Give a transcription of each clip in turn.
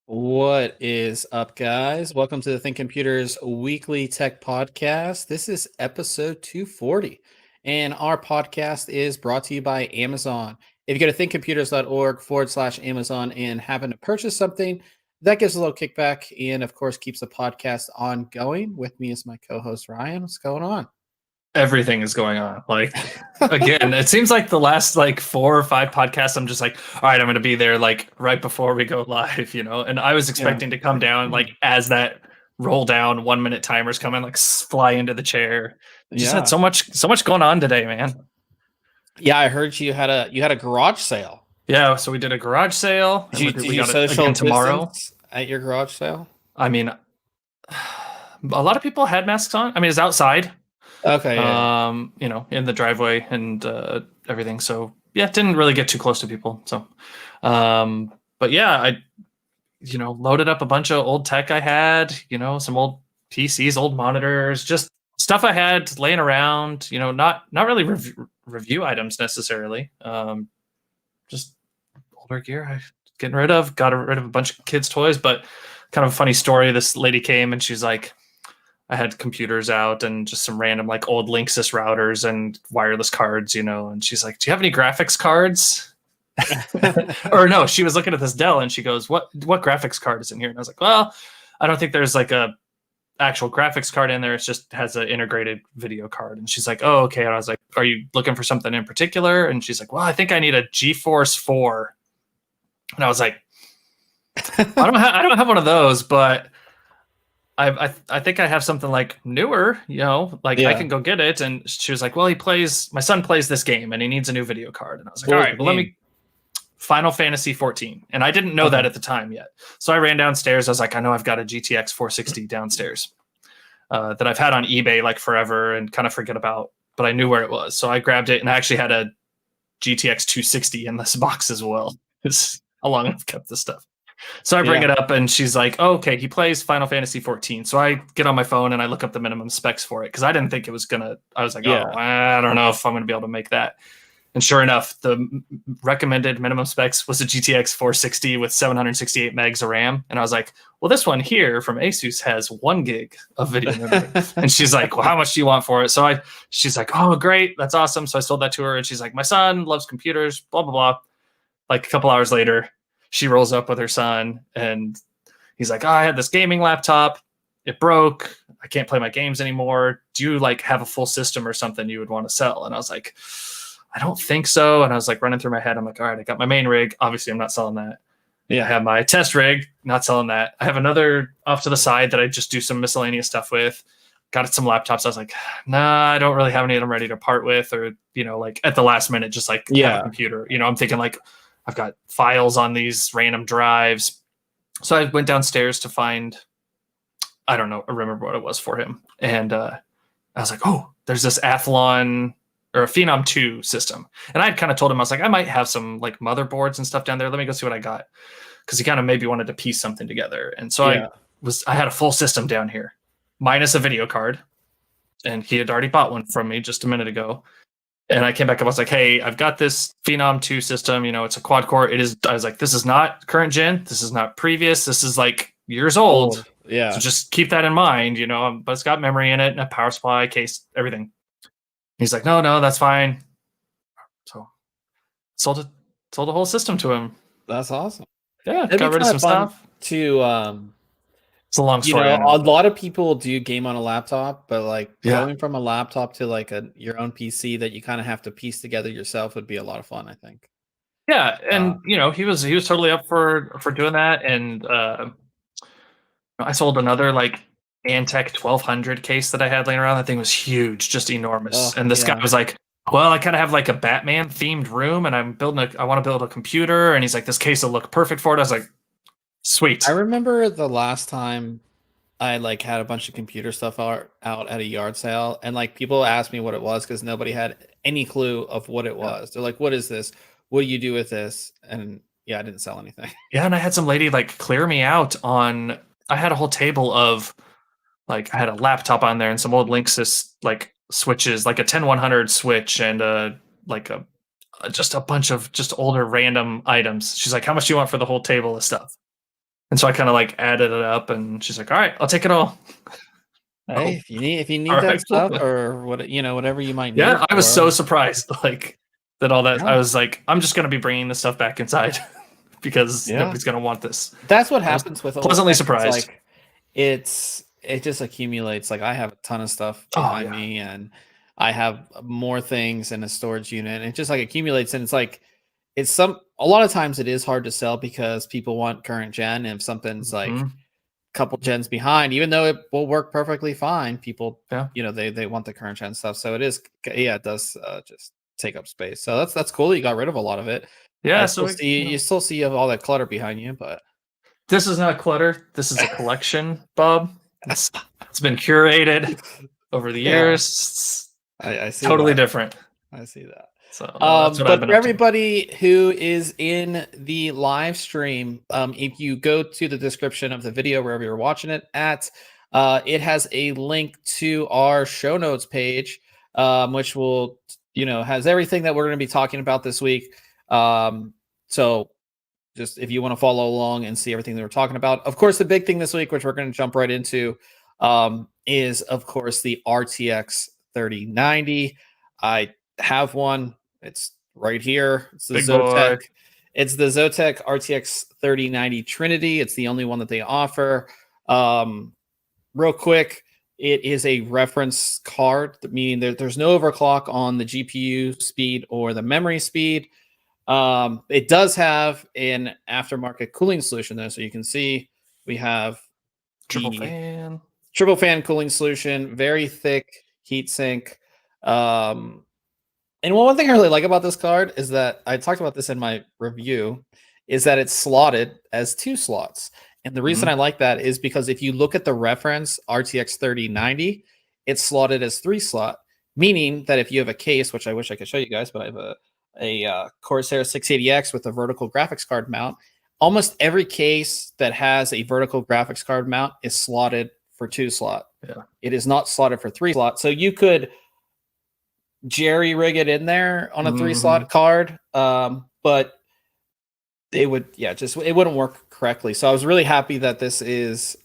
What is up, guys? Welcome to the ThinkComputers weekly tech podcast. This is episode 240, and our podcast is brought to you by Amazon. If you go to thinkcomputers.org/Amazon and happen to purchase something, that gives a little kickback and, of course, keeps the podcast ongoing. With me is my co-host, Ryan. What's going on? Everything is going on. Like, again, it seems like the last 4 or 5 podcasts, I'm just like, all right, I'm going to be there right before we go live, and I was expecting to come down as that roll down 1 minute timers come in, fly into the chair. Just had so much going on today, man. Yeah, I heard you had a garage sale. Yeah, so we did a garage sale. Did you social tomorrow at your garage sale? I mean, a lot of people had masks on. I mean, it's outside. Okay. Yeah. In the driveway and everything. So yeah, didn't really get too close to people. So, but yeah, I, loaded up a bunch of old tech I had, some old PCs, old monitors, just stuff I had laying around, not really review items necessarily. Just older gear I getting rid of, got rid of a bunch of kids' toys, but kind of a funny story. This lady came and she's like, I had computers out and just some random old Linksys routers and wireless cards, and she's like, do you have any graphics cards? Or no, she was looking at this Dell and she goes, what graphics card is in here? And I was like, well, I don't think there's a actual graphics card in there. It just has an integrated video card. And she's like, oh, okay. And I was like, are you looking for something in particular? And she's like, well, I think I need a GeForce 4. And I was like, I don't have one of those, but I think I have something newer, I can go get it. And she was like, well, my son plays this game and he needs a new video card. And I was like, all right, well, let me Final Fantasy 14. And I didn't know that at the time yet. So I ran downstairs. I was like, I know I've got a GTX 460 downstairs that I've had on eBay forever and kind of forget about, but I knew where it was. So I grabbed it and I actually had a GTX 260 in this box as well. It's how long I've kept this stuff. So I bring it up and she's like, oh, okay, he plays Final Fantasy 14. So I get on my phone and I look up the minimum specs for it because I didn't think it was I was like, I don't know if I'm going to be able to make that. And sure enough, the recommended minimum specs was a GTX 460 with 768 megs of RAM. And I was like, well, this one here from Asus has 1 gig of video memory. And she's like, well, how much do you want for it? So she's like, oh, great. That's awesome. So I sold that to her and she's like, my son loves computers, blah, blah, blah. A couple hours later, she rolls up with her son and he's like, oh, I had this gaming laptop. It broke. I can't play my games anymore. Do you have a full system or something you would want to sell? And I was like, I don't think so. And I was running through my head. I'm like, all right, I got my main rig. Obviously, I'm not selling that. Yeah, I have my test rig. Not selling that. I have another off to the side that I just do some miscellaneous stuff with. Got some laptops. I was like, nah, I don't really have any of them ready to part with or, at the last minute, just have a computer. I'm thinking I've got files on these random drives. So I went downstairs to find, I remember what it was for him. And I was like, oh, there's this Athlon or a Phenom 2 system. And I had kind of told him, I was like, I might have some motherboards and stuff down there. Let me go see what I got. Because he kind of maybe wanted to piece something together. And so I had a full system down here, minus a video card. And he had already bought one from me just a minute ago. And I came back and I was like, hey, I've got this Phenom 2 system. It's a quad core. I was like, this is not current gen. This is not previous. This is years old. Yeah. So just keep that in mind, but it's got memory in it and a power supply, case, everything. He's like, no, that's fine. So sold the whole system to him. That's awesome. Yeah. Got rid of some stuff. It's a long You story. know, I know. a lot of people do game on a laptop, but like Yeah. going from a laptop to like your own PC that you kind of have to piece together yourself would be a lot of fun, I think. Yeah, Uh, and he was totally up for doing that, and I sold another like Antec 1200 case that I had laying around. That thing was huge, just enormous. oh And this guy yeah. was like, "Well, I kind of have like a Batman themed room, and I want to build a computer." And he's like, "This case will look perfect for it." I was like, I "Sweet." remember the last time I like had a bunch of computer stuff out at a yard sale, and like people asked me what it was because nobody had any clue of what it Yeah. was. They're like, "What is this? What do you do with this?" And yeah, I didn't sell anything. Yeah, and I had some lady like clear me out on. I had a whole table of like I had a laptop on there and some old Linksys like switches, like a 10100 switch and like a just a bunch of just older random items. She's like, "How much do you want for the whole table of stuff?" And so I kind of like added it up, and she's like, "All right, I'll take it all." Hey, Oh, if you all need that right, cool. stuff or what whatever you might need it Yeah, I was so for. surprised, like that all that. I Yeah. was like, I'm just gonna be bringing this stuff back inside because Yeah. nobody's gonna want this. That's what I was happens with old pleasantly tech. It's surprised. like it just accumulates. Like I have a ton of stuff Oh behind yeah. me and I have more things in a storage unit. And it just like accumulates and it's like it's some a lot of times it is hard to sell because people want current gen and if something's like Hmm. a couple gens behind, even though it will work perfectly fine, people, Yeah. you know, they want the current gen stuff. So it is yeah, it does just take up space. So that's cool that you got rid of a lot of it. I Yeah. still So see you still see all that clutter behind you, but this is not clutter. This is a collection, Bob. It's been curated over the yeah, years. It's I see totally that. different. I see that. So that's what I've But been for up to. everybody who is in the live stream, if you go to the description of the video wherever you're watching it at, it has a link to our show notes page, which will, you know, has everything that we're going to be talking about this week. So just if you want to follow along and see everything that we're talking about. Of course, the big thing this week, which we're going to jump right into, is of course the RTX 3090. I have one. It's right here. It's the Big Zotek. boy. It's the Zotek RTX 3090 Trinity. It's the only one that they offer. Um, Real quick, it is a reference card, meaning there's no overclock on the GPU speed or the memory speed. It does have an aftermarket cooling solution though, so you can see we have Triple the fan. triple fan cooling solution, very thick heat sink. Um, and one thing I really like about this card is that I talked about this in my review, is that it's slotted as 2 slots. And the reason Mhm. I like that is because if you look at the reference RTX 3090, it's slotted as 3 slot, meaning that if you have a case, which I wish I could show you guys, but I have a Corsair 680X with a vertical graphics card mount. Almost every case that has a vertical graphics card mount is slotted for 2 slot. Yeah. It is not slotted for 3 slot. So you could jerry rig it in there on a 3 slot Mhm. card, but it would just it wouldn't work correctly. So I was really happy that this is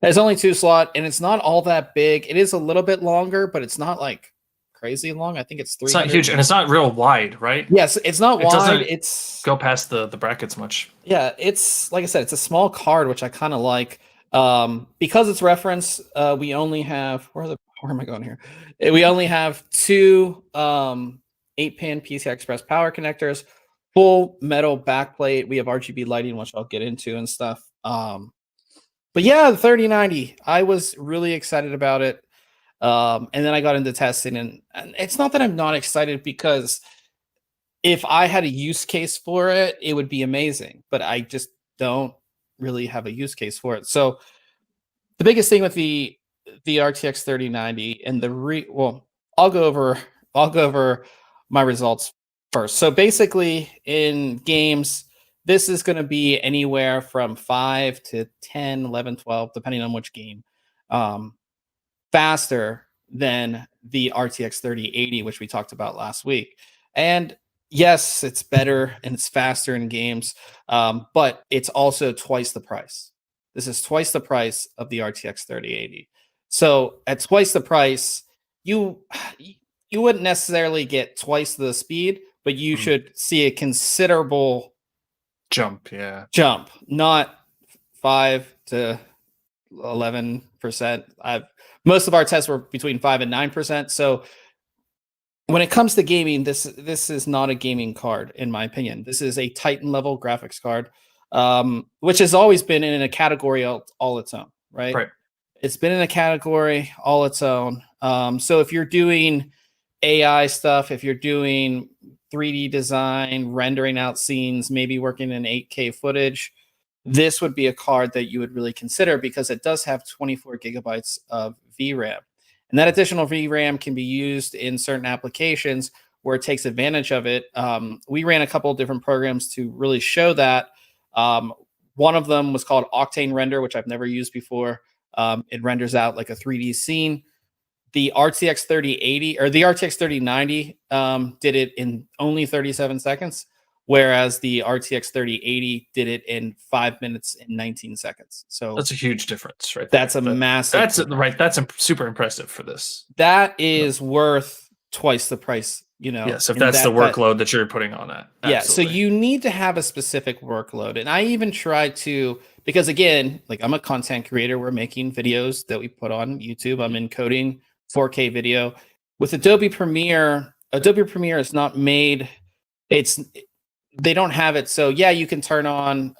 there's only 2 slot and it's not all that big. It is a little bit longer, but it's not like crazy long. I think it's It's not 300. huge, and it's not real wide, right? Yes, it's not It wide. doesn't It's go past the brackets much. yeah, it's like I said, it's a small card, which I kind of like. Because it's reference, we only have where am I going here? We only have two 8-pin PCI Express power connectors, full metal backplate. We have RGB lighting, which I'll get into and stuff. But yeah, the 3090, I was really excited about it. And then I got into testing, and it's not that I'm not excited because if I had a use case for it, it would be amazing, but I just don't really have a use case for it. So the biggest thing with the RTX 3090 and well, I'll go over I'll go over my results first. So basically in games, this is going to be anywhere from 5 to 10, 11, 12, depending on which game. Um, Faster than the RTX 3080, which we talked about last week. And yes, it's better and it's faster in games, but it's also twice the price. This is twice the price of the RTX 3080. So at twice the price, you you wouldn't necessarily get twice the speed, but you Mm. should see a considerable Jump, yeah. jump, not 5 to 11%. Most of our tests were between 5 and 9%. So when it comes to gaming, this is not a gaming card, in my opinion. This is a Titan level graphics card, which has always been in a category all its own, right? Right. It's been in a category all its own. So if you're doing AI stuff, if you're doing 3D design, rendering out scenes, maybe working in 8K footage, this would be a card that you would really consider because it does have 24 gigabytes of VRAM. And that additional VRAM can be used in certain applications where it takes advantage of it. We ran a couple of different programs to really show that. One of them was called Octane Render, which I've never used before. It renders out like a 3D scene. The RTX 3080 or the RTX 3090 did it in only 37 seconds, whereas the RTX 3080 did it in 5 minutes and 19 seconds. So that's a huge difference, right? That's a massive. That's right. That's super impressive for this. That is worth twice the price, Yes, if that's the workload that you're putting on that. Yeah, so you need to have a specific workload. And I even try to, because again, like I'm a content creator, we're making videos that we put on YouTube. I'm encoding 4K video. With Adobe Premiere is not made, they don't have it. So yeah, you can turn on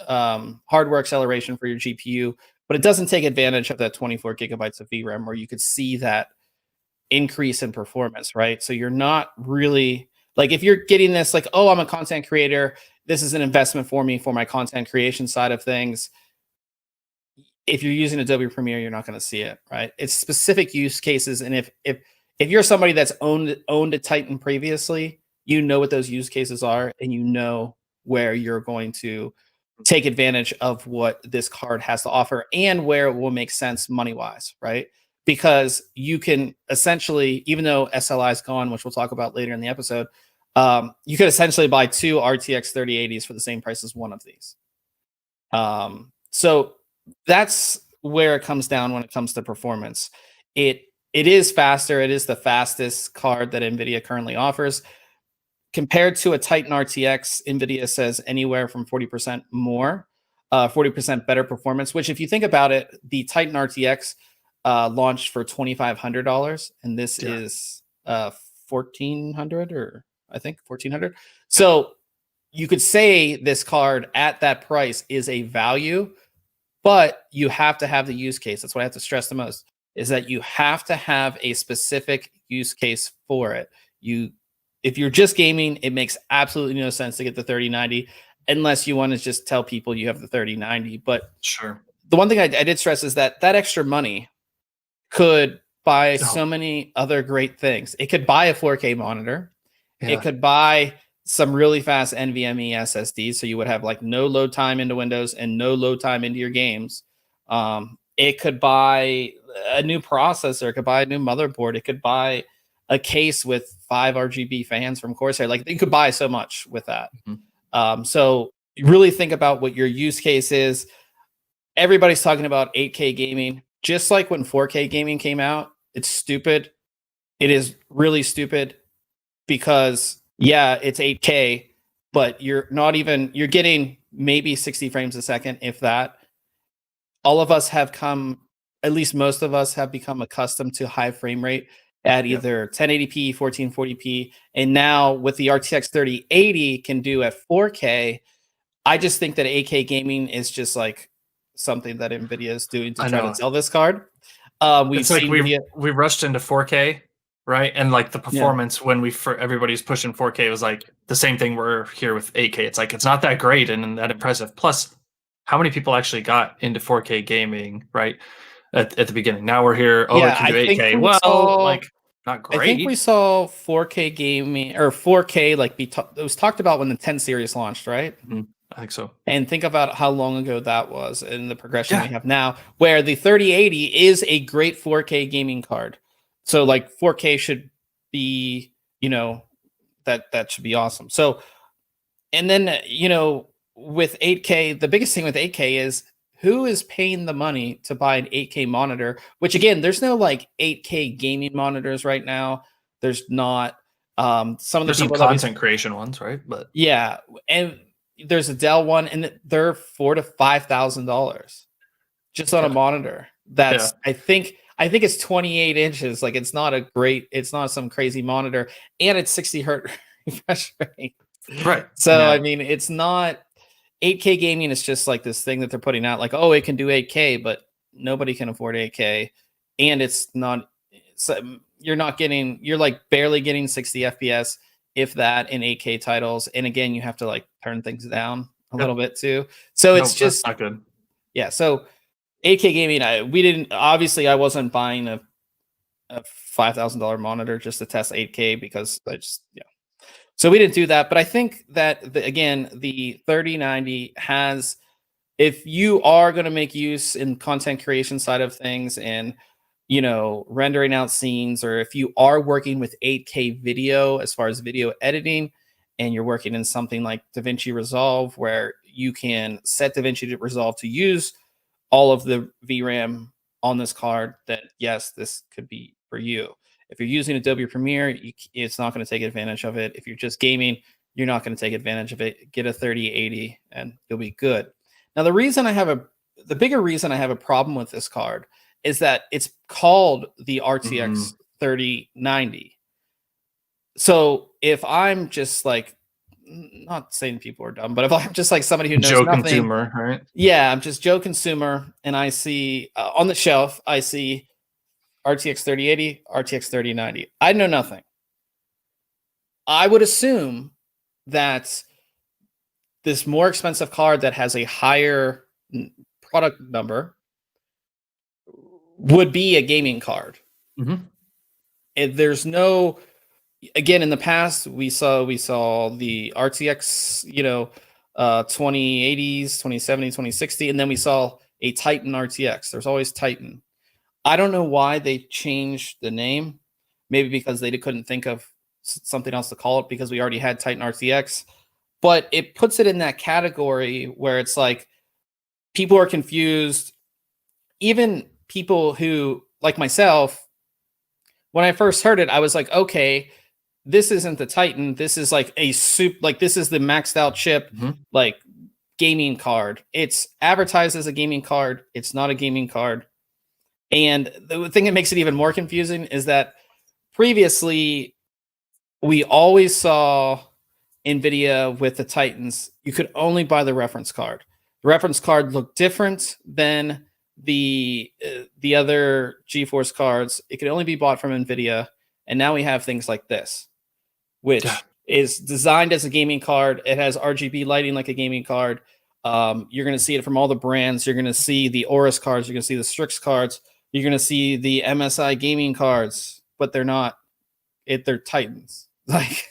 hardware acceleration for your GPU, but it doesn't take advantage of that 24 gigabytes of VRAM where you could see that increase in performance, right? So you're not really, like if you're getting this like, oh, I'm a content creator, this is an investment for me for my content creation side of things. If you're using Adobe Premiere, you're not going to see it, right? It's specific use cases. And if you're somebody that's owned a Titan previously, you know what those use cases are and you know where you're going to take advantage of what this card has to offer and where it will make sense money-wise, right? Because you can essentially, even though SLI is gone, which we'll talk about later in the episode, you could essentially buy two RTX 3080s for the same price as one of these. So that's where it comes down when it comes to performance. It is faster. It is the fastest card that NVIDIA currently offers. Compared to a Titan RTX, NVIDIA says anywhere from 40% more, 40% better performance, which if you think about it, the Titan RTX launched for $2,500 and this is $1,400 or I think $1,400. So you could say this card at that price is a value, but you have to have the use case. That's what I have to stress the most, is that you have to have a specific use case for it. If you're just gaming, it makes absolutely no sense to get the 3090 unless you want to just tell people you have the 3090. But sure, the one thing I did stress is that extra money could buy so many other great things. It could buy a 4K monitor. Yeah. It could buy some really fast NVMe SSDs, so you would have like no load time into Windows and no load time into your games. It could buy a new processor. It could buy a new motherboard. It could buy a case with 5 RGB fans from Corsair. Like you could buy so much with that. Mm-hmm. So really think about what your use case is. Everybody's talking about 8K gaming. Just like when 4K gaming came out, it's stupid. It is really stupid because yeah, it's 8K, but you're getting maybe 60 frames a second, if that. All of us have at least most of us have become accustomed to high frame rate at either 1080p, 1440p, and now with the RTX 3080 can do at 4K. I just think that 8K gaming is just like something that NVIDIA is doing to try to sell this card. We rushed into 4K, right? And like the performance when everybody's pushing 4K was like the same thing we're here with 8K. It's like it's not that great and that impressive. Plus, how many people actually got into 4K gaming, right? At the beginning. Now we're here. Oh, it can do 8K. Not great. I think we saw 4K gaming or 4K it was talked about when the 10 series launched, right? Mm-hmm. I think so. And think about how long ago that was and the progression we have now, where the 3080 is a great 4K gaming card. So like 4K should be, that should be awesome. So, and then, with 8K, the biggest thing with 8K is who is paying the money to buy an 8K monitor, which again, there's no like 8K gaming monitors right now. There's not there's some content creation ones, right? But yeah. And there's a Dell one and they're $4,000 to $5,000 just on a monitor. That's I think it's 28 inches. Like it's not some crazy monitor, and it's 60 hertz refresh rate. Right. So Yeah. I mean, it's not 8K gaming is just like this thing that they're putting out, like, oh, it can do 8K, but nobody can afford 8K, and it's not. So you're like barely getting 60 FPS, if that, in 8K titles. And again, you have to like turn things down a Yep. little bit too. So it's Nope, that's just not good. yeah. So 8K gaming, I wasn't buying a $5,000 monitor just to test 8K because I just yeah. So we didn't do that, but I think that again, the 3090 has, if you are going to make use in content creation side of things and rendering out scenes, or if you are working with 8K video as far as video editing, and you're working in something like DaVinci Resolve where you can set DaVinci Resolve to use all of the VRAM on this card, that yes, this could be for you. If you're using Adobe Premiere, it's not going to take advantage of it. If you're just gaming, you're not going to take advantage of it. Get a 3080 and you'll be good. Now, the bigger reason I have a problem with this card is that it's called the RTX 3090. So if I'm just like, not saying people are dumb, but if I'm just like somebody who knows Joe nothing, consumer, right? yeah, I'm just Joe consumer, and I see on the shelf, I see RTX 3080, RTX 3090. I know nothing. I would assume that this more expensive card that has a higher product number would be a gaming card. Mm-hmm. There's no, again, in the past we saw the RTX 2080s, 2070, 2060, and then we saw a Titan RTX. There's always Titan. I don't know why they changed the name. Maybe because they couldn't think of something else to call it, because we already had Titan RTX. But it puts it in that category where it's like people are confused. Even people who, like myself, when I first heard it, I was like, okay, this isn't the Titan. This is like this is the maxed out chip, like gaming card. It's advertised as a gaming card. It's not a gaming card. And the thing that makes it even more confusing is that previously we always saw NVIDIA with the Titans, you could only buy the reference card. The reference card looked different than the other GeForce cards. It could only be bought from NVIDIA. And now we have things like this, which is designed as a gaming card. It has RGB lighting like a gaming card. You're going to see it from all the brands. You're going to see the Aorus cards. You're going to see the Strix cards. You're going to see the MSI gaming cards, but they're not. They're Titans. Like,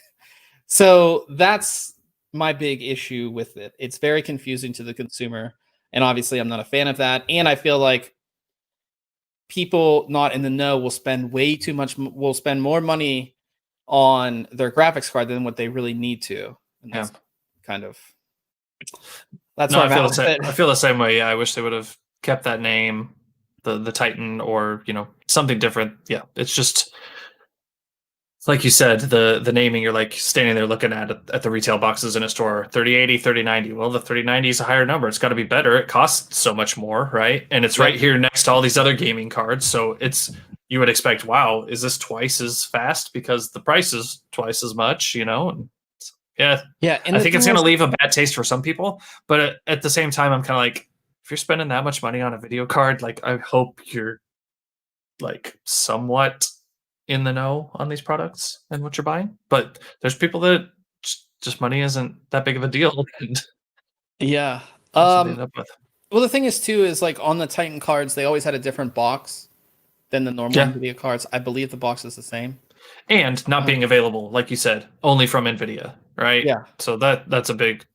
so that's my big issue with it. It's very confusing to the consumer, and obviously I'm not a fan of that. And I feel like people not in the know will spend more money on their graphics card than what they really need to. And that's kind of that's no, where I feel the same way. Yeah, I wish they would have kept that name, the Titan, or something different. Yeah, it's just like you said, the naming. You're like standing there looking at the retail boxes in a store. 3080, 3090. Well, the 3090 is a higher number. It's got to be better. It costs so much more, right? And it's right here next to all these other gaming cards. So you would expect, wow, is this twice as fast because the price is twice as much? And yeah. And I think it's going to leave a bad taste for some people. But at the same time, I'm kind of like, if you're spending that much money on a video card, like, I hope you're like somewhat in the know on these products and what you're buying. But there's people that just money isn't that big of a deal. And yeah. That's what they end up with. Well, the thing is too, is like on the Titan cards, they always had a different box than the normal NVIDIA cards. I believe the box is the same. And not being available, like you said, only from NVIDIA, right? Yeah. So that's a big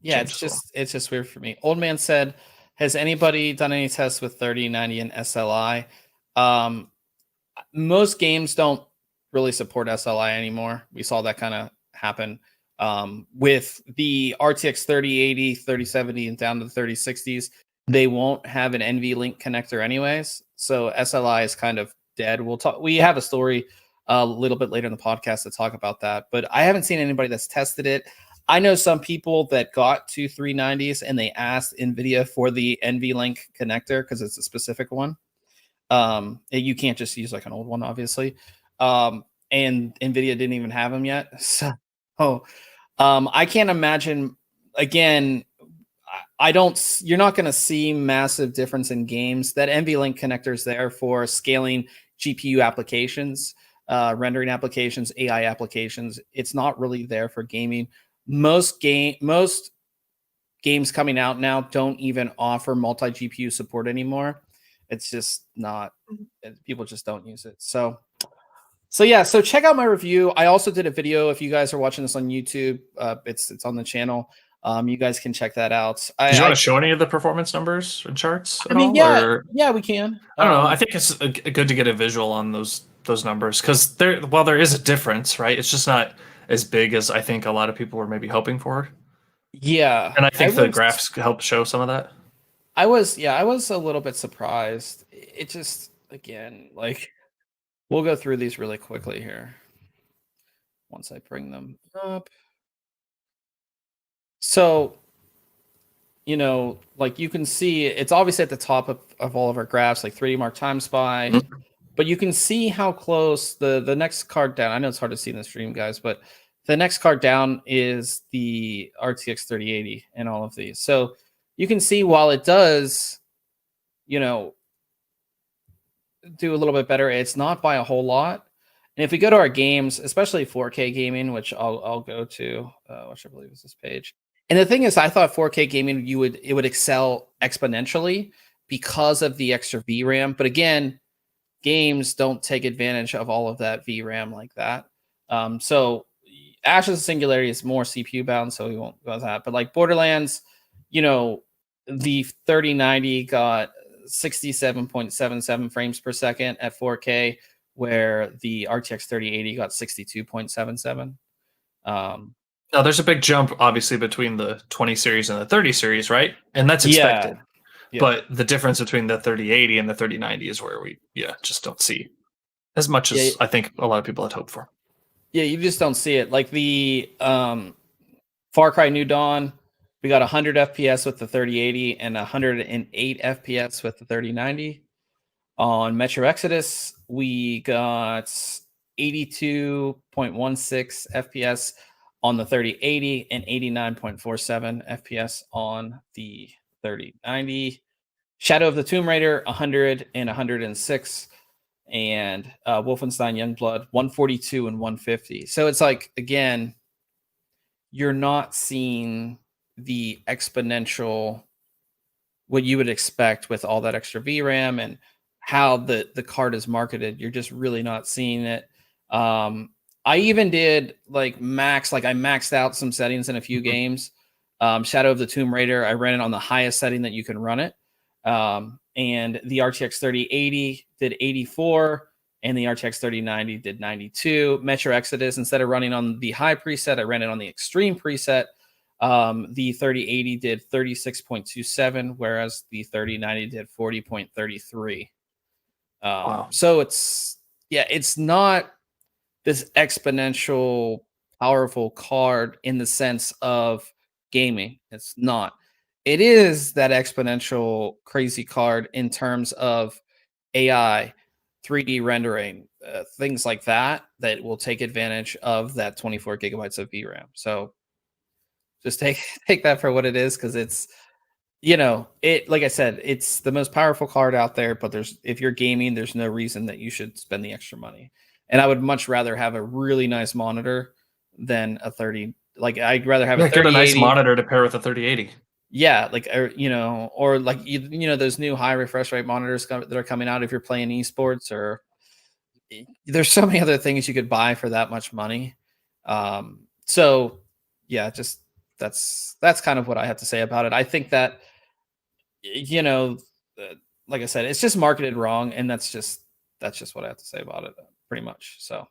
it's just weird for me. Old Man said, has anybody done any tests with 3090 and SLI? Most games don't really support SLI anymore. We saw that kind of happen with the RTX 3080, 3070, and down to the 3060s. They won't have an NVLink connector anyways. So SLI is kind of dead. We have a story a little bit later in the podcast to talk about that, but I haven't seen anybody that's tested it. I know some people that got to 390s and they asked NVIDIA for the NVLink connector because it's a specific one. You can't just use like an old one, obviously. And Nvidia didn't even have them yet. So I can't imagine again. I don't. You're not going to see massive difference in games. That NVLink connector is there for scaling GPU applications, rendering applications, AI applications. It's not really there for gaming. Most games coming out now don't even offer multi GPU support anymore. It's just not. People just don't use it. So yeah, so check out my review. I also did a video. If you guys are watching this on YouTube, it's on the channel. You guys can check that out. Did you want to show any of the performance numbers and charts at all? Yeah, Or yeah, we can. I don't know. I think it's good to get a visual on those numbers because while there is a difference, right? It's just not as big as I think a lot of people were maybe hoping for. Yeah, And I think the graphs help show some of that. I was a little bit surprised. It just again, like we'll go through these really quickly here once I bring them up. So, like you can see, it's obviously at the top of all of our graphs, like 3D Mark time spy. Mm-hmm. But you can see how close the next card down. I know it's hard to see in the stream, guys, but the next card down is the RTX 3080 and all of these. So you can see while it does, do a little bit better, it's not by a whole lot. And if we go to our games, especially 4K gaming, which I'll go to, which I believe is this page. And the thing is, I thought 4K gaming it would excel exponentially because of the extra VRAM. But again, games don't take advantage of all of that VRAM like that. So Ashes of Singularity is more CPU bound, so we won't go with that. But like Borderlands, the 3090 got 67.77 frames per second at 4K, where the RTX 3080 got 62.77. Now, there's a big jump, obviously, between the 20 series and the 30 series, right? And that's expected. Yeah. But the difference between the 3080 and the 3090 is where we, just don't see as much as I think a lot of people had hoped for. Yeah, you just don't see it. Like the Far Cry New Dawn, we got 100 FPS with the 3080 and 108 FPS with the 3090. On Metro Exodus, we got 82.16 FPS on the 3080 and 89.47 FPS on the 3090. Shadow of the Tomb Raider, 100 and 106. And Wolfenstein Youngblood, 142 and 150. So it's like, again, you're not seeing the exponential, what you would expect with all that extra VRAM and how the card is marketed. You're just really not seeing it. I even did I maxed out some settings in a few games. Shadow of the Tomb Raider, I ran it on the highest setting that you can run it. And the RTX 3080 did 84 and the RTX 3090 did 92. Metro Exodus, instead of running on the high preset, I ran it on the extreme preset. The 3080 did 36.27, whereas the 3090 did 40.33. Wow. So it's not this exponential powerful card in the sense of gaming. It's not. It is that exponential crazy card in terms of AI, 3D rendering, things like that will take advantage of that 24 gigabytes of VRAM. So just take that for what it is, because it's, like I said, it's the most powerful card out there, but if you're gaming, there's no reason that you should spend the extra money. And I would much rather have a really nice monitor than a 30. Like I'd rather have get a nice monitor to pair with a 3080. Yeah, or like those new high refresh rate monitors that are coming out if you're playing esports, or there's so many other things you could buy for that much money. So yeah, just that's kind of what I have to say about it. I think that like I said, it's just marketed wrong, and that's just what I have to say about it, pretty much. So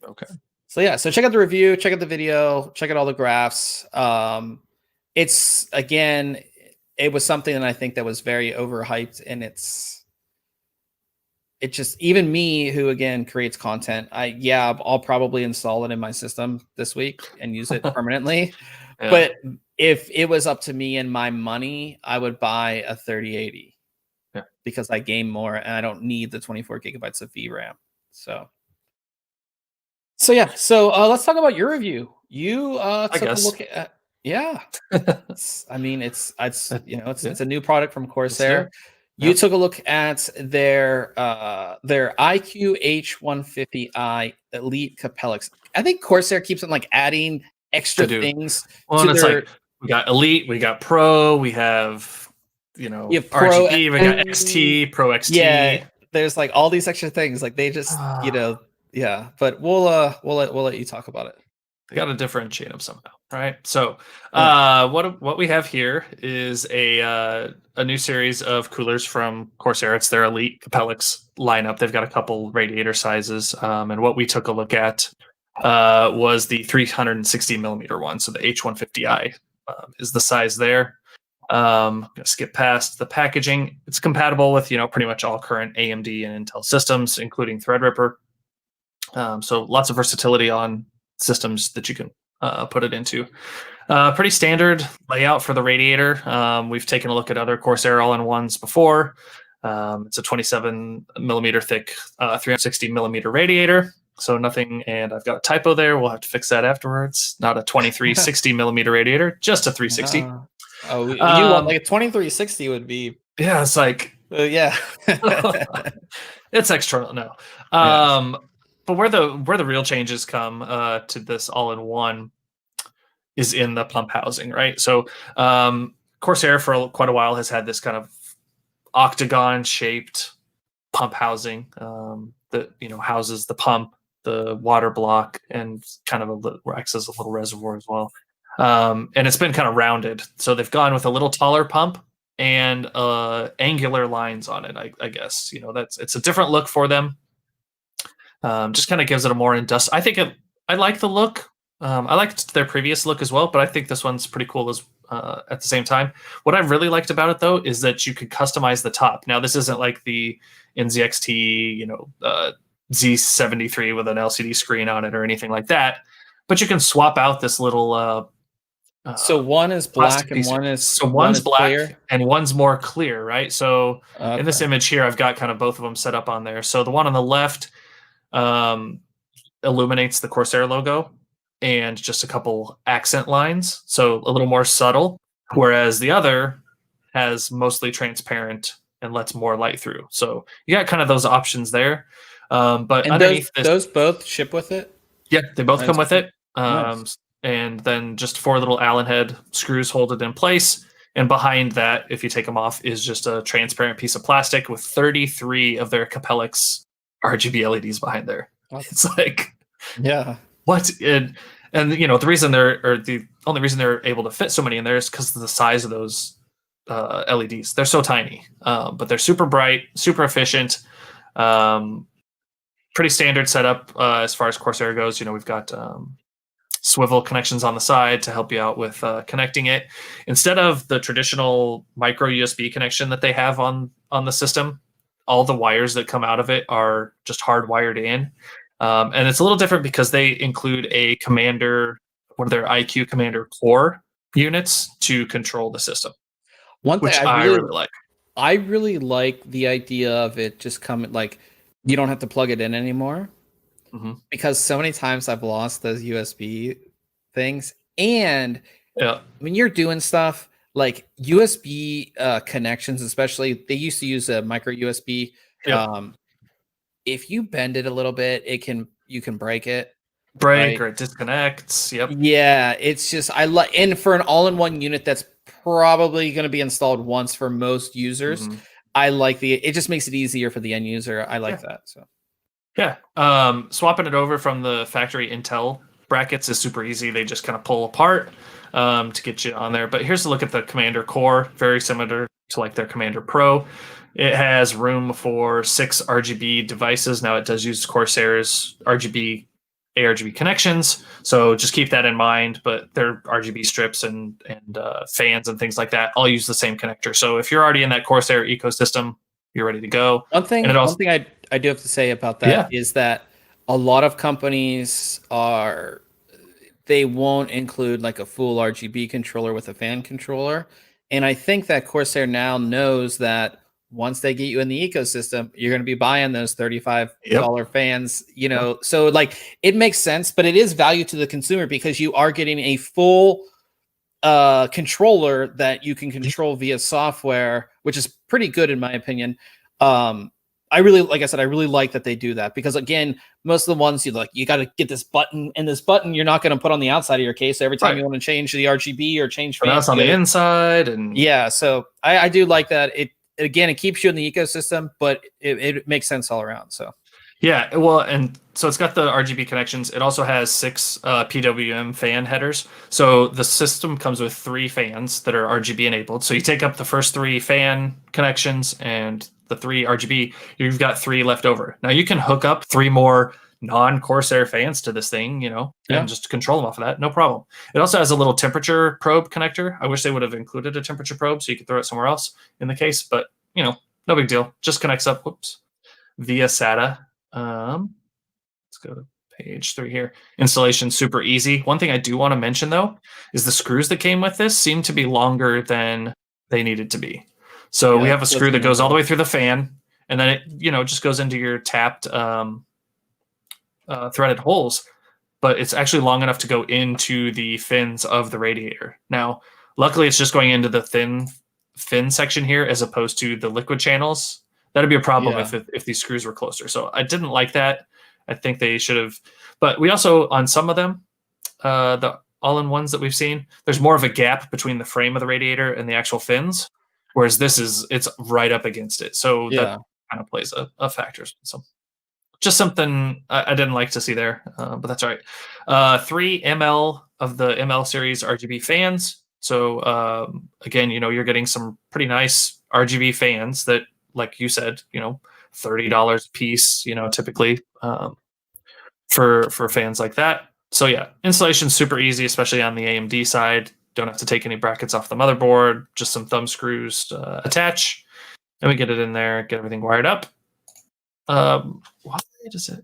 okay. So yeah, so check out the review, check out the video, check out all the graphs. It's, again, it was something that I think that was very overhyped, and it just, even me, who again creates content, I'll probably install it in my system this week and use it permanently. Yeah. But if it was up to me and my money, I would buy a 3080. because I game more and I don't need the 24 gigabytes of VRAM. So yeah. So let's talk about your review. You took a look at I mean, it's it's a new product from Corsair. You took a look at their iQ H150i Elite Capellix. I think Corsair keeps on like adding extra things to their. Like we got Elite, we got Pro, we have Pro RGB, we got XT, Pro XT. Yeah, there's like all these extra things. Like they just yeah. But we'll let you talk about it. They got to differentiate them somehow, right? So, what we have here is a new series of coolers from Corsair. It's their Elite Capellix lineup. They've got a couple radiator sizes, and what we took a look at was the 360 millimeter one. So the H150i is the size there. I'm gonna skip past the packaging. It's compatible with pretty much all current AMD and Intel systems, including Threadripper. So lots of versatility on systems that you can put it into. Pretty standard layout for the radiator. We've taken a look at other Corsair all-in-ones before. It's a 27 millimeter thick 360 millimeter radiator. So nothing, and I've got a typo there. We'll have to fix that afterwards. Not a 2360 millimeter radiator, just a 360. You want like a 2360 would be. Yeah, it's like yeah. It's external. No. But where the real changes come to this all-in-one is in the pump housing, right? So Corsair for quite a while has had this kind of octagon-shaped pump housing that houses the pump, the water block, and kind of acts as a little reservoir as well. And it's been kind of rounded, so they've gone with a little taller pump and angular lines on it. I guess it's a different look for them. Just kind of gives it a more industrial. I like the look. I liked their previous look as well, but I think this one's pretty cool as at the same time. What I really liked about it though is that you could customize the top. Now this isn't like the NZXT, Z73 with an LCD screen on it or anything like that, but you can swap out this little. So one is black and one's black clear? And one's more clear, right? So in this image here, I've got kind of both of them set up on there. So the one on the left illuminates the Corsair logo and just a couple accent lines, so a little more subtle, whereas the other has mostly transparent and lets more light through. So you got kind of those options there. But and underneath those both ship with it? Yeah, they both come with it. Nice. And then just 4 little Allen head screws hold it in place. And behind that, if you take them off, is just a transparent piece of plastic with 33 of their Capellix RGB LEDs behind there. It's like, what? And the reason the only reason they're able to fit so many in there is because of the size of those LEDs. They're so tiny, but they're super bright, super efficient. Pretty standard setup as far as Corsair goes. We've got swivel connections on the side to help you out with connecting it. Instead of the traditional micro USB connection that they have on the system, all the wires that come out of it are just hardwired in. And it's a little different because they include a commander, one of their iQ Commander core units to control the system. One thing which I really like. I really like the idea of it just coming, like, you don't have to plug it in anymore. Mm-hmm. Because so many times I've lost those USB things. And when you're doing stuff like USB connections, especially, they used to use a micro USB. If you bend it a little bit, you can break it. Break, right? Or it disconnects. Yep. Yeah, it's just and for an all-in-one unit that's probably going to be installed once for most users, I like it just makes it easier for the end user. I like that. So swapping it over from the factory Intel brackets is super easy. They just kind of pull apart to get you on there. But here's a look at the Commander core, very similar to like their Commander Pro. It has room for 6 RGB devices. Now it does use Corsair's ARGB connections, so just keep that in mind. But their RGB strips and fans and things like that all use the same connector. So if you're already in that Corsair ecosystem, you're ready to go. One thing I do have to say about that is that a lot of companies they won't include like a full RGB controller with a fan controller. And I think that Corsair now knows that once they get you in the ecosystem, you're going to be buying those $35 Yep. fans, you know. So like it makes sense, but it is value to the consumer because you are getting a full controller that you can control via software, which is pretty good in my opinion. I really, like I said, I really like that they do that because again, most of the ones you got to get this button, and this button you're not going to put on the outside of your case. So every time you want to change the RGB or change But now fans, it's on the inside, and yeah. So I do like that. It keeps you in the ecosystem, but it makes sense all around. So yeah, well, and so it's got the RGB connections. It also has 6 PWM fan headers. So the system comes with 3 fans that are RGB enabled. So you take up the first 3 fan connections and the 3 RGB, you've got 3 left over. Now you can hook up 3 more non-Corsair fans to this thing, and just control them off of that. No problem. It also has a little temperature probe connector. I wish they would have included a temperature probe so you could throw it somewhere else in the case, but no big deal. Just connects up, via SATA. Let's go to page 3 here. Installation super easy. One thing I do want to mention though is the screws that came with this seem to be longer than they needed to be. So we have a screw that goes all the way through the fan, and then it just goes into your tapped threaded holes, but it's actually long enough to go into the fins of the radiator. Now, luckily, it's just going into the thin fin section here as opposed to the liquid channels. That'd be a problem if these screws were closer. So I didn't like that. I think they should have. But we also, on some of them, the all-in-ones that we've seen, there's more of a gap between the frame of the radiator and the actual fins, whereas it's right up against it. So that kind of plays a factor. So just something I didn't like to see there, but that's all right. 3 ml of the ML Series Rgb fans. So again, you're getting some pretty nice RGB fans that, like you said, $30 a piece, typically for fans like that. So yeah, installation's super easy, especially on the AMD side. Don't have to take any brackets off the motherboard, just some thumb screws attach, and we get it in there, get everything wired up. Why does it?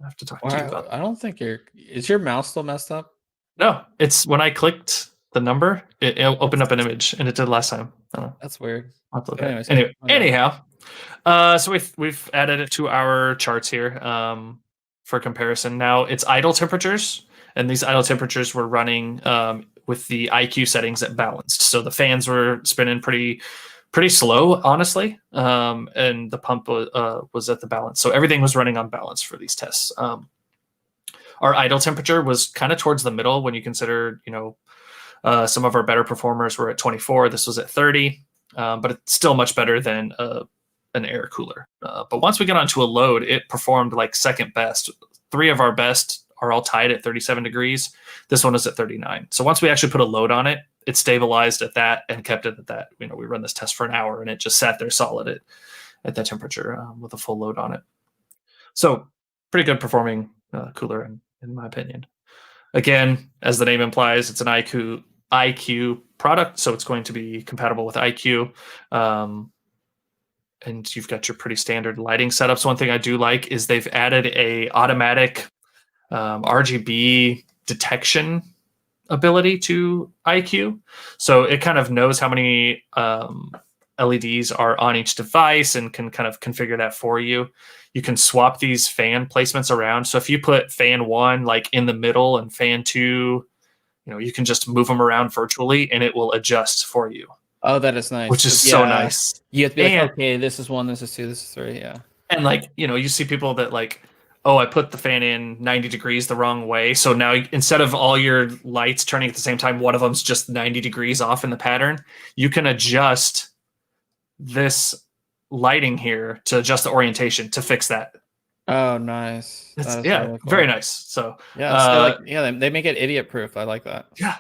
I have to talk to you about. I don't think is your mouse still messed up? No, it's when I clicked the number, it opened up an image, and it did last time. I don't know. That's weird. I'll have to look at it. Anyhow, so we've added it to our charts here for comparison. Now it's idle temperatures, and these idle temperatures were running with the IQ settings at balanced. So the fans were spinning pretty slow, honestly, and the pump was at the balance. So everything was running on balance for these tests. Our idle temperature was kind of towards the middle when you consider, some of our better performers were at 24. This was at 30, but it's still much better than an air cooler. But once we got onto a load, it performed like second best. 3 of our best are all tied at 37 degrees. This one is at 39. So once we actually put a load on it, it stabilized at that and kept it at that. We run this test for an hour, and it just sat there solid at that temperature with a full load on it. So pretty good performing cooler in my opinion. Again, as the name implies, it's an IQ product, so it's going to be compatible with IQ. And you've got your pretty standard lighting setups. One thing I do like is they've added a automatic RGB detection ability to IQ. So it kind of knows how many LEDs are on each device and can kind of configure that for you. You can swap these fan placements around. So if you put fan 1 like in the middle and fan 2, you can just move them around virtually and it will adjust for you. Oh, that is nice. Which is so nice. You have to be like, okay, this is 1, this is 2, this is 3, yeah. And you see people that like, oh, I put the fan in 90 degrees the wrong way. So now instead of all your lights turning at the same time, one of them's just 90 degrees off in the pattern. You can adjust this lighting here to adjust the orientation to fix that. Oh, nice. Yeah, really cool. Very nice. So they make it idiot proof. I like that. Yeah.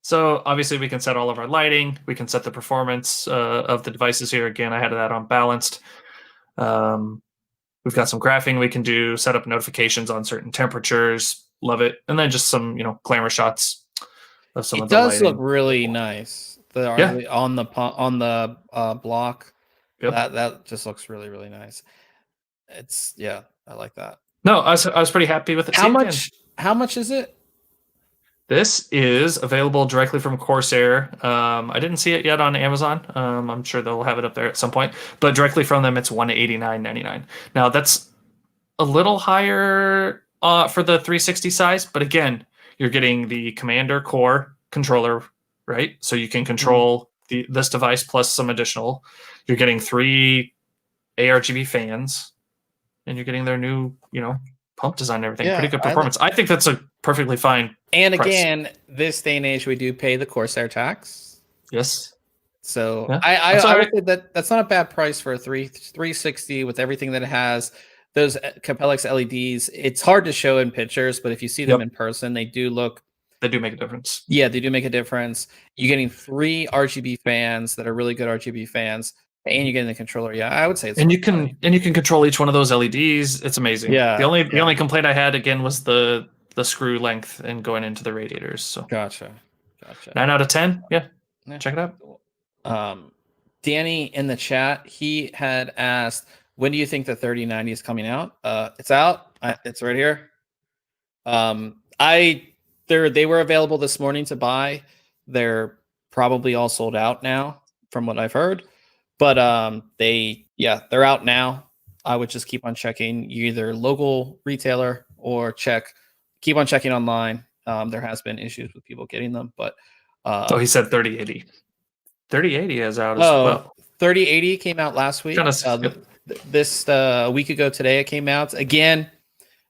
So obviously we can set all of our lighting. We can set the performance of the devices here. Again, I had that on balanced. We've got some graphing we can do, set up notifications on certain temperatures. Love it. And then just some, glamour shots of some of the lighting. It does look really nice. On the block. Yep. That just looks really, really nice. I like that. No, I was pretty happy with it. How much is it? This is available directly from Corsair. I didn't see it yet on Amazon. I'm sure they'll have it up there at some point, but directly from them, it's $189.99. Now that's a little higher for the 360 size, but again, you're getting the Commander Core controller, right? So you can control this device plus some additional. You're getting 3 ARGB fans, and you're getting their new, pump design and everything. Pretty good performance. I think that's a perfectly fine And price. again, this day and age, we do pay the Corsair tax. Yes. So Yeah, I would say that's not a bad price for a 360 with everything that it has. Those Capellix LEDs, it's hard to show in pictures, but if you see them in person, they do make a difference. Yeah, they do make a difference. You're getting 3 RGB fans that are really good RGB fans, and you're getting the controller. Yeah, I would say it's you can control each one of those LEDs. It's amazing. Yeah. The only complaint I had again was the screw length and going into the radiators. So gotcha. 9 out of 10. Yeah. Check it out. Danny in the chat, he had asked, when do you think the 3090 is coming out? It's out. It's right here. They were available this morning to buy. They're probably all sold out now, from what I've heard. But they're out now. I would just keep on checking either local retailer or keep on checking online. There has been issues with people getting them, but he said 3080. 3080 is out as well. 3080 came out last week. This week ago today it came out. Again,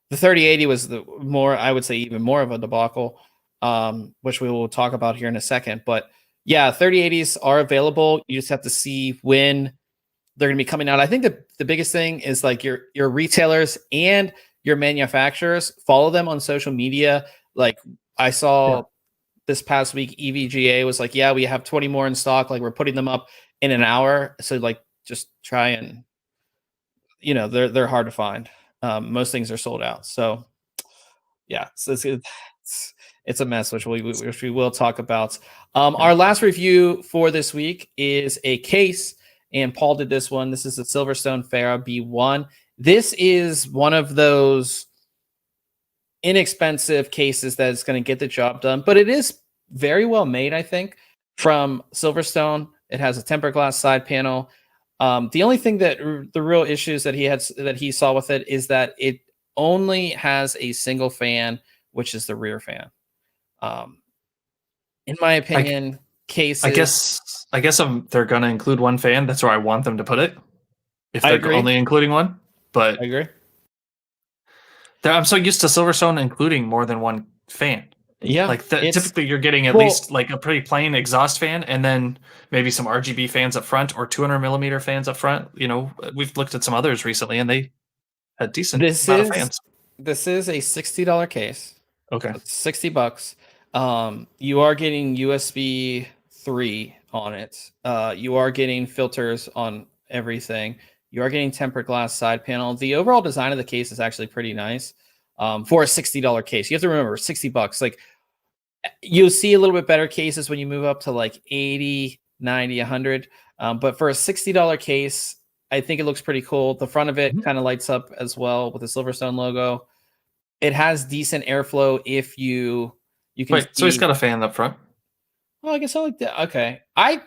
the 3080 was I would say even more of a debacle, which we will talk about here in a second. But yeah, 3080s are available. You just have to see when they're going to be coming out. I think the biggest thing is like your retailers and your manufacturers, follow them on social media. Like I saw this past week, EVGA was like, yeah, we have 20 more in stock. Like we're putting them up in an hour. So like, just try and, they're hard to find. Most things are sold out. So yeah, so it's a mess, which we will talk about. Our last review for this week is a case, and Paul did this one. This is the Silverstone Farah B1. This is one of those inexpensive cases that is going to get the job done, but it is very well made, I think, from Silverstone. It has a tempered glass side panel. The only thing the real issues that he saw with it is that it only has a single fan, which is the rear fan. In my opinion, cases. I guess they're going to include one fan. That's where I want them to put it. If they're only including one, but I agree. I'm so used to Silverstone including more than one fan. Yeah, like typically you're getting at least like a pretty plain exhaust fan, and then maybe some RGB fans up front or 200 millimeter fans up front. We've looked at some others recently, and they had decent amount of fans. This is a $60 case. Okay, $60. You are getting USB 3 on it. You are getting filters on everything. You are getting tempered glass side panel. The overall design of the case is actually pretty nice for a $60 case. You have to remember, $60. Like you'll see a little bit better cases when you move up to like 80, 90, 100. But for a $60 case, I think it looks pretty cool. The front of it kind of lights up as well with the Silverstone logo. It has decent airflow if you can. Wait, so he's got a fan up front? Well, I guess I like that. Okay, I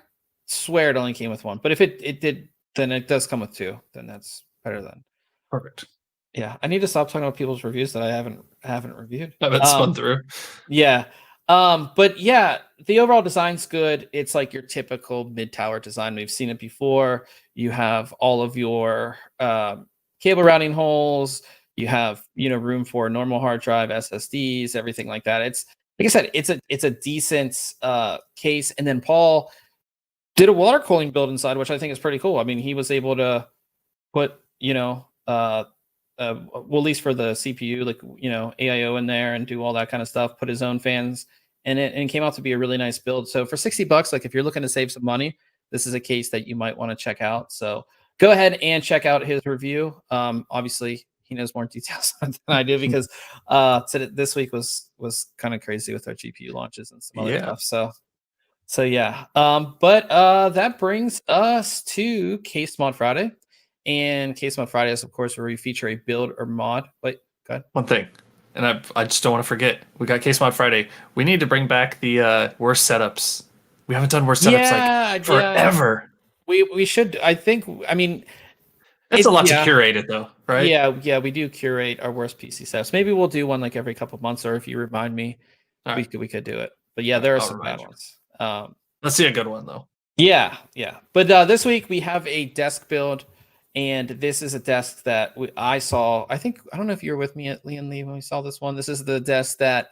swear it only came with one, but if it did, then it does come with 2. Then that's better than perfect. Yeah, I need to stop talking about people's reviews that I haven't reviewed. I haven't spun through. Yeah, but yeah, the overall design's good. It's like your typical mid-tower design. We've seen it before. You have all of your cable routing holes. You have room for a normal hard drive, SSDs, everything like that. It's like I said, it's a decent case. And then Paul did a water cooling build inside, which I think is pretty cool. I mean, he was able to put well, at least for the CPU, like AIO in there and do all that kind of stuff. Put his own fans in it, and it came out to be a really nice build. So for $60, like if you're looking to save some money, this is a case that you might want to check out. So go ahead and check out his review. Obviously, he knows more details than I do because this week was kind of crazy with our GPU launches and some other stuff. So yeah. But that brings us to Case Mod Friday. And Case Mod Friday is, of course, where we feature a build or mod. Wait, go ahead. One thing. and I just don't want to forget. We got Case Mod Friday. We need to bring back the worst setups. We haven't done worst setups like Yeah. forever. We should. I think. I mean, It's a lot to yeah. curate it though, right? Yeah, we do curate our worst PC setups. Maybe we'll do one like every couple months, or if you remind me, All right. we could do it. But yeah, there are I'll some bad remind you. ones. Let's see a good one though. Yeah. But this week we have a desk build, and this is a desk that I saw. I don't know if you were with me at Lee and Lee when we saw this one. This is the desk that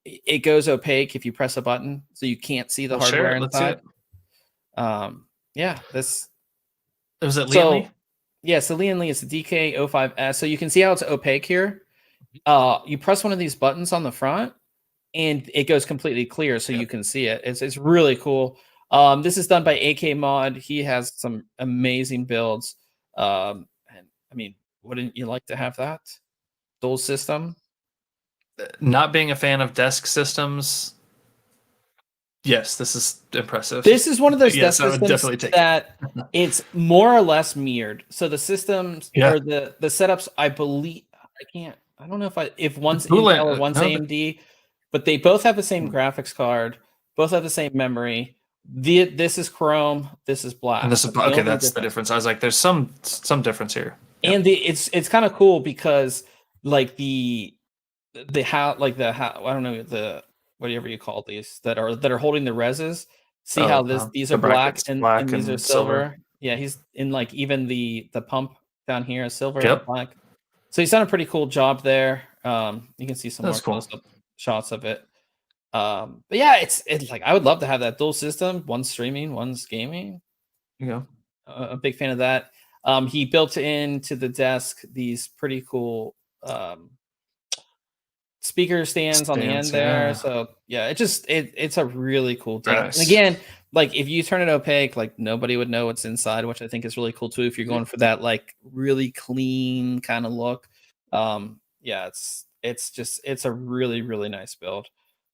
it goes opaque if you press a button, so you can't see the We'll share hardware it. Let's see inside. it. Yeah, this. Was it Lee So and Lee? yeah, so Lee and Lee is the DK05S. So you can see how it's opaque here. You press one of these buttons on the front, and it goes completely clear, so you can see it. It's really cool. This is done by AK Mod. He has some amazing builds. And I mean, wouldn't you like to have that dual system? Not being a fan of desk systems, yes, this is impressive. This is one of those Yes, desk I would systems definitely take that it's more or less mirrored. So the systems Yeah. or the setups, I believe, I don't know if one's Coolant, Intel or one's no, AMD, but they both have the same graphics card, both have the same memory. This is chrome, this is black. and this is That's the okay. only That's the difference. I was like, there's some difference here. Yep. And it's kind of cool because like I don't know, the whatever you call these that are holding the reses. See how these The are black brackets, and black these are and silver. Yeah, he's in like even the pump down here is silver and Yep. black. So he's done a pretty cool job there. You can see some That's more cool. close-up shots of it. But yeah, it's like I would love to have that dual system. One's streaming, one's gaming. You go. A big fan of that. He built into the desk these pretty cool speaker stands on the end there. Yeah. So yeah, it's a really cool Very desk. And nice. again, like if you turn it opaque, like nobody would know what's inside, which I think is really cool too. If you're going for that like really clean kind of look, yeah, it's a really really nice build.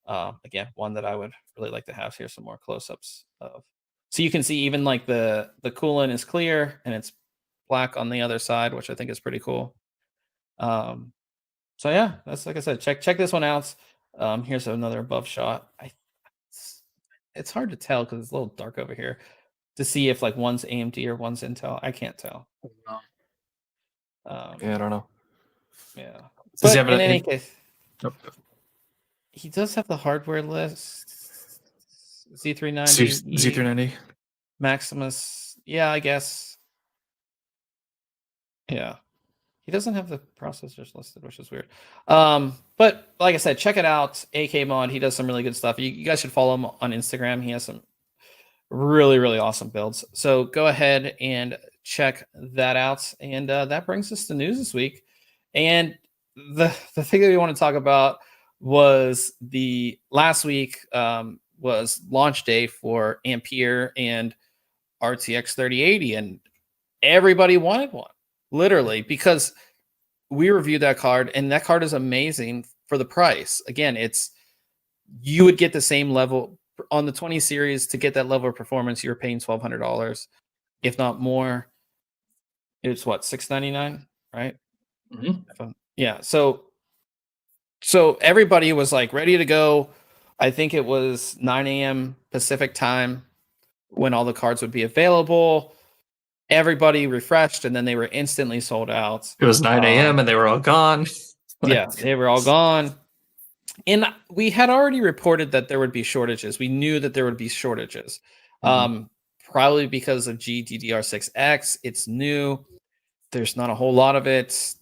Again, one that I would really like to have here some more close-ups of. So you can see even like the coolant is clear and it's black on the other side, which I think is pretty cool. So yeah, that's like I said, check this one out. Here's another above shot. It's hard to tell because it's a little dark over here to see if like one's AMD or one's Intel. I can't tell. Yeah, I don't know. Yeah, Does he but have in any case, Nope. he does have the hardware list. Z390, Z390. Maximus. Yeah, I guess. Yeah. He doesn't have the processors listed, which is weird. But like I said, check it out. AK Mod, he does some really good stuff. You guys should follow him on Instagram. He has some really, really awesome builds. So go ahead and check that out. And that brings us to news this week. And the thing that we want to talk about was the last week was launch day for Ampere and RTX 3080, and everybody wanted one, literally, because we reviewed that card, and that card is amazing for the price. Again, you would get the same level on the 20 series to get that level of performance. You're paying $1,200, if not more. It's what, $699, right? Mm-hmm. Yeah. So everybody was like ready to go. I think it was 9 a.m. Pacific time when all the cards would be available. Everybody refreshed, and then they were instantly sold out. It was 9 a.m. and they were all gone. Yeah, they were all gone. And we had already reported that there would be shortages. We knew that there would be shortages. Probably because of GDDR6X. It's new. There's not a whole lot of it.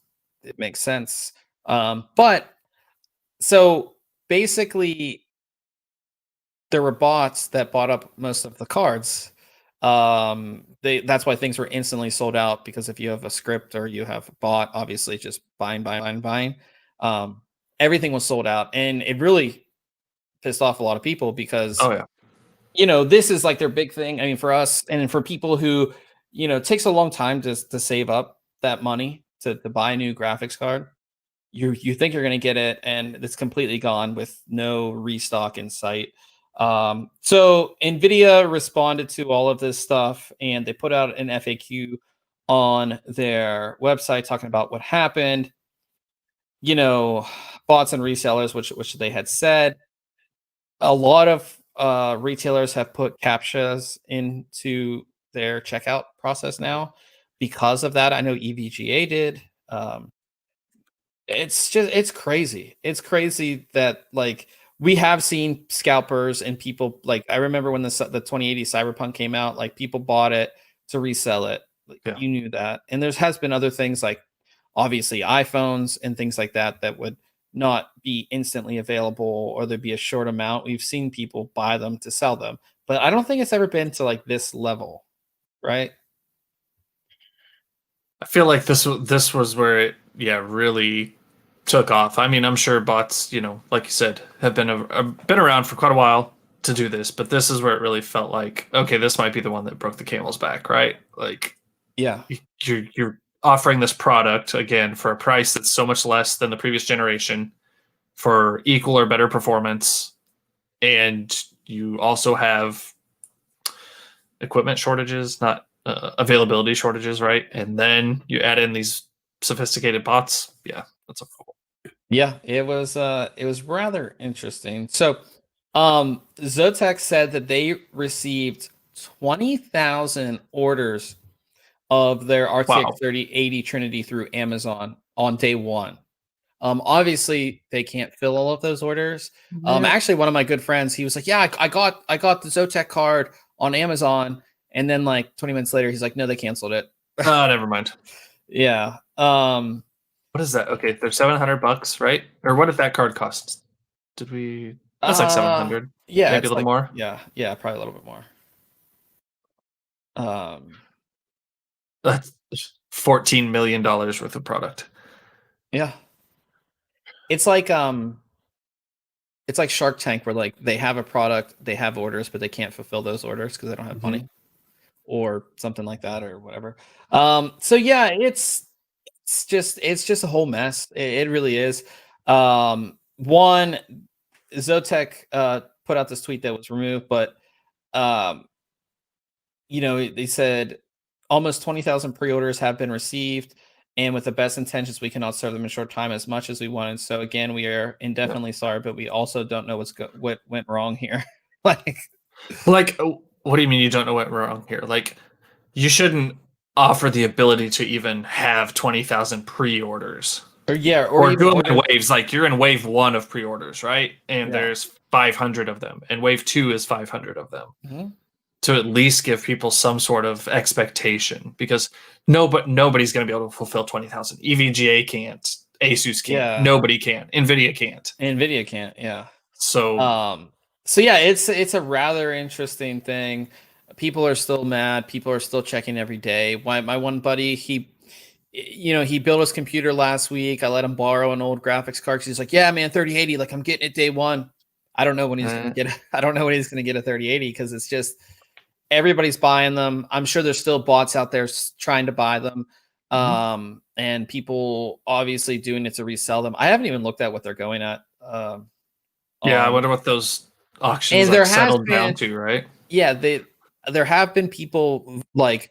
It makes sense. But so basically, there were bots that bought up most of the cards. That's why things were instantly sold out, because if you have a script or you have a bot, obviously just buying. Everything was sold out, and it really pissed off a lot of people because this is like their big thing. I mean, for us and for people who, it takes a long time to save up that money to buy a new graphics card. You think you're going to get it, and it's completely gone with no restock in sight. So Nvidia responded to all of this stuff, and they put out an FAQ on their website talking about what happened. bots and resellers, which they had said. A lot of retailers have put captchas into their checkout process now. Because of that, I know EVGA did. It's crazy. It's crazy that like we have seen scalpers and people like I remember when the 2080 Cyberpunk came out, like people bought it to resell it. Like, Yeah. you knew that. And has been other things like obviously iPhones and things like that that would not be instantly available or there'd be a short amount. We've seen people buy them to sell them, but I don't think it's ever been to like this level, right? I feel like this was where it really took off. I mean, I'm sure bots, like you said, have been around for quite a while to do this, but this is where it really felt like, okay, this might be the one that broke the camel's back, right? Like Yeah. you're offering this product again for a price that's so much less than the previous generation for equal or better performance, and you also have equipment shortages, not availability shortages, right? And then you add in these sophisticated bots. Yeah, that's a cool. Yeah, it was rather interesting. So, Zotek said that they received 20,000 orders of their RTX Wow. 3080 Trinity through Amazon on day one. Obviously they can't fill all of those orders. Yeah. Actually, one of my good friends, he was like, "Yeah, I got the Zotek card on Amazon," and then like 20 minutes later, he's like, "No, they canceled it." Oh, never mind. Yeah. What is that? Okay, they're $700, right? Or what did that card cost? Did we? That's like 700, Yeah, maybe a it's little like more. yeah, probably a little bit more. Um, That's $14 million worth of product. yeah. It's like Shark Tank where like they have a product, they have orders, but they can't fulfill those orders because they don't have money or something like that or whatever. So yeah, it's just a whole mess. It really is. One Zotek put out this tweet that was removed, but um they said almost 20,000 pre-orders have been received, and with the best intentions, we cannot serve them in short time as much as we wanted. So again, we are indefinitely sorry, but we also don't know what went wrong here. like, Like, what do you mean you don't know what wrong here? Like, you shouldn't offer the ability to even have 20,000 pre-orders or yeah, or or even do them in order. waves. Like, you're in wave 1 of pre-orders, right? And Yeah. there's 500 of them, and wave 2 is 500 of them, Mhm. to at least give people some sort of expectation, because nobody's going to be able to fulfill 20,000. EVGA can't, Asus can't, Yeah. nobody can, Nvidia can't. Nvidia can't. Yeah. So Um. So yeah, it's a rather interesting thing. People are still mad. People are still checking every day. My one buddy, he built his computer last week. I let him borrow an old graphics card because he's like, "Yeah, man, 3080. Like, I'm getting it day one." I don't know when he's gonna get. I don't know when he's gonna get a 3080 because it's just everybody's buying them. I'm sure there's still bots out there trying to buy them, and people obviously doing it to resell them. I haven't even looked at what they're going at. yeah, I On wonder what those auctions and like there has settled down been, to, right? yeah, there have been people like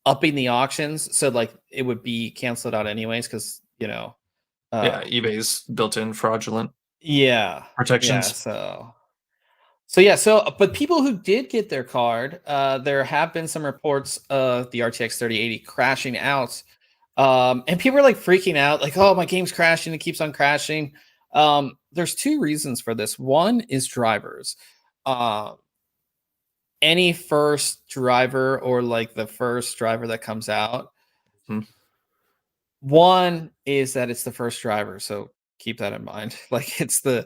upping the auctions so like it would be canceled out anyways because uh Yeah, eBay's built-in fraudulent yeah, yeah, protections. but people who did get their card, there have been some reports of the RTX 3080 crashing out, and people are like freaking out like, oh, my game's crashing, it keeps on crashing. There's two reasons for this. One is drivers. uh any first driver or like the first driver that comes out, Hmm. one is that it's the first driver, so keep that in mind. Like it's the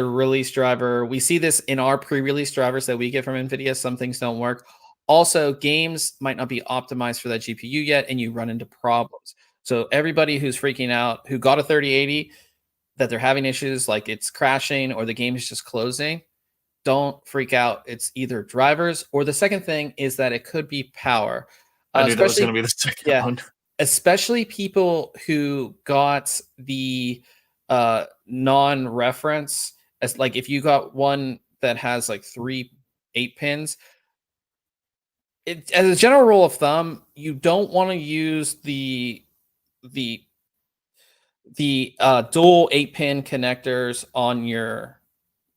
release driver. We see this in our pre-release drivers that we get from NVIDIA. Some things don't work. Also, games might not be optimized for that GPU yet, and you run into problems. So everybody who's freaking out, who got a 3080, that they're having issues, like it's crashing or the game is just closing, don't freak out. It's either drivers or the second thing is that it could be power. I knew that was going Especially, to be the second yeah, one. especially people who got the non-reference, as like if you got one that has like 3 8 pins, as a general rule of thumb, you don't want to use the the dual 8-pin connectors on your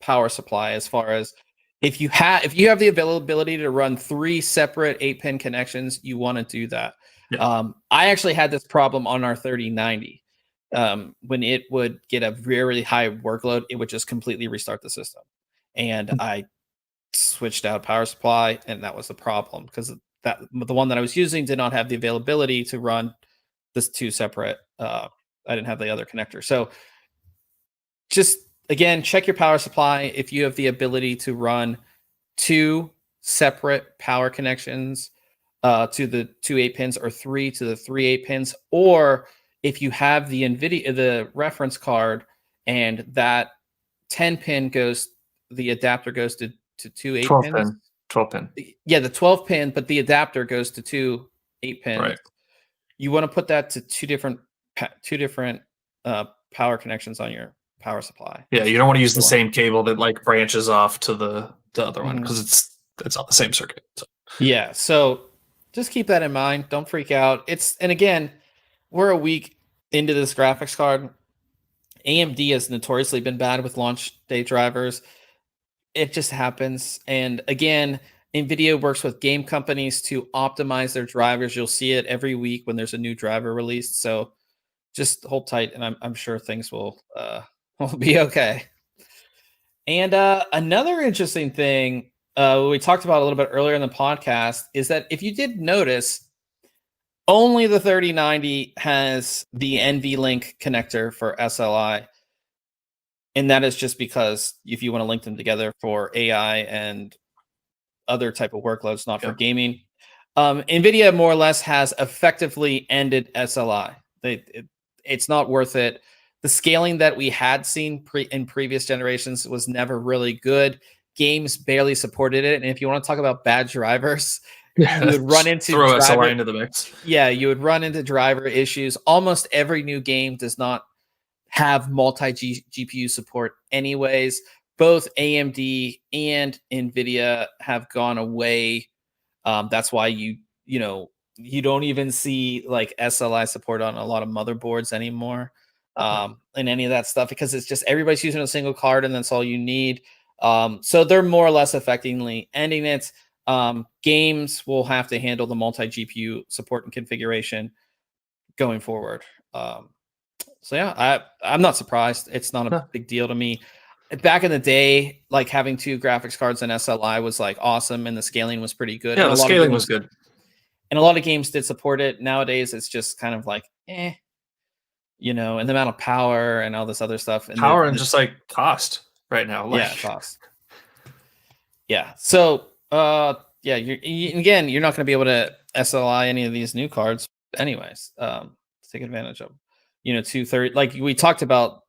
power supply. As far as if you have the availability to run 3 separate 8-pin connections, you want to do that. Yeah. I actually had this problem on our 3090. When it would get a very high workload, it would just completely restart the system. And I switched out power supply, and that was the problem, because that the one that I was using did not have the availability to run this 2 separate. I didn't have the other connector. So just again, check your power supply if you have the ability to run 2 separate power connections to the 2 8-pins, or 3 to the 3 8-pins, or if you have the reference card, and that 10-pin goes, the adapter goes to 2 12 8-pins. pin. 12 pin. Yeah, the 12-pin, but the adapter goes to 2 8-pins. Right. You want to put that to two different power connections on your power supply. Yeah, you don't want to use the same cable that like branches off to the other one, Mhm. because it's on the same circuit. So. Yeah, so just keep that in mind. Don't freak out. And again, we're a week into this graphics card. AMD has notoriously been bad with launch day drivers. It just happens. And again, NVIDIA works with game companies to optimize their drivers. You'll see it every week when there's a new driver released. So just hold tight, and I'm sure things will will be okay. And another interesting thing we talked about a little bit earlier in the podcast is that if you did notice, only the 3090 has the NVLink connector for SLI. And that is just because if you want to link them together for AI and other type of workloads, not for gaming. NVIDIA more or less has effectively ended SLI. It's not worth it. The scaling that we had seen in previous generations was never really good. Games barely supported it. And if you want to talk about bad drivers, you would run into throw driver. SLI into the mix. Yeah, you would run into driver issues. Almost every new game does not have multi GPU support anyways. Both AMD and NVIDIA have gone away. That's why you don't even see like SLI support on a lot of motherboards anymore, and any of that stuff, because it's just everybody's using a single card and that's all you need. So they're more or less effectively ending it. Games will have to handle the multi GPU support and configuration going forward. So yeah, I'm not surprised. It's not a big deal to me. Back in the day, like having 2 graphics cards and SLI was like awesome, and the scaling was pretty good. Yeah, and the scaling was good. And a lot of games did support it. Nowadays, it's just kind of like, and the amount of power and all this other stuff. And power and just like cost right now. Like, yeah, cost. Yeah. So, yeah, you're not going to be able to SLI any of these new cards, anyways. Take advantage of, 230. Like we talked about,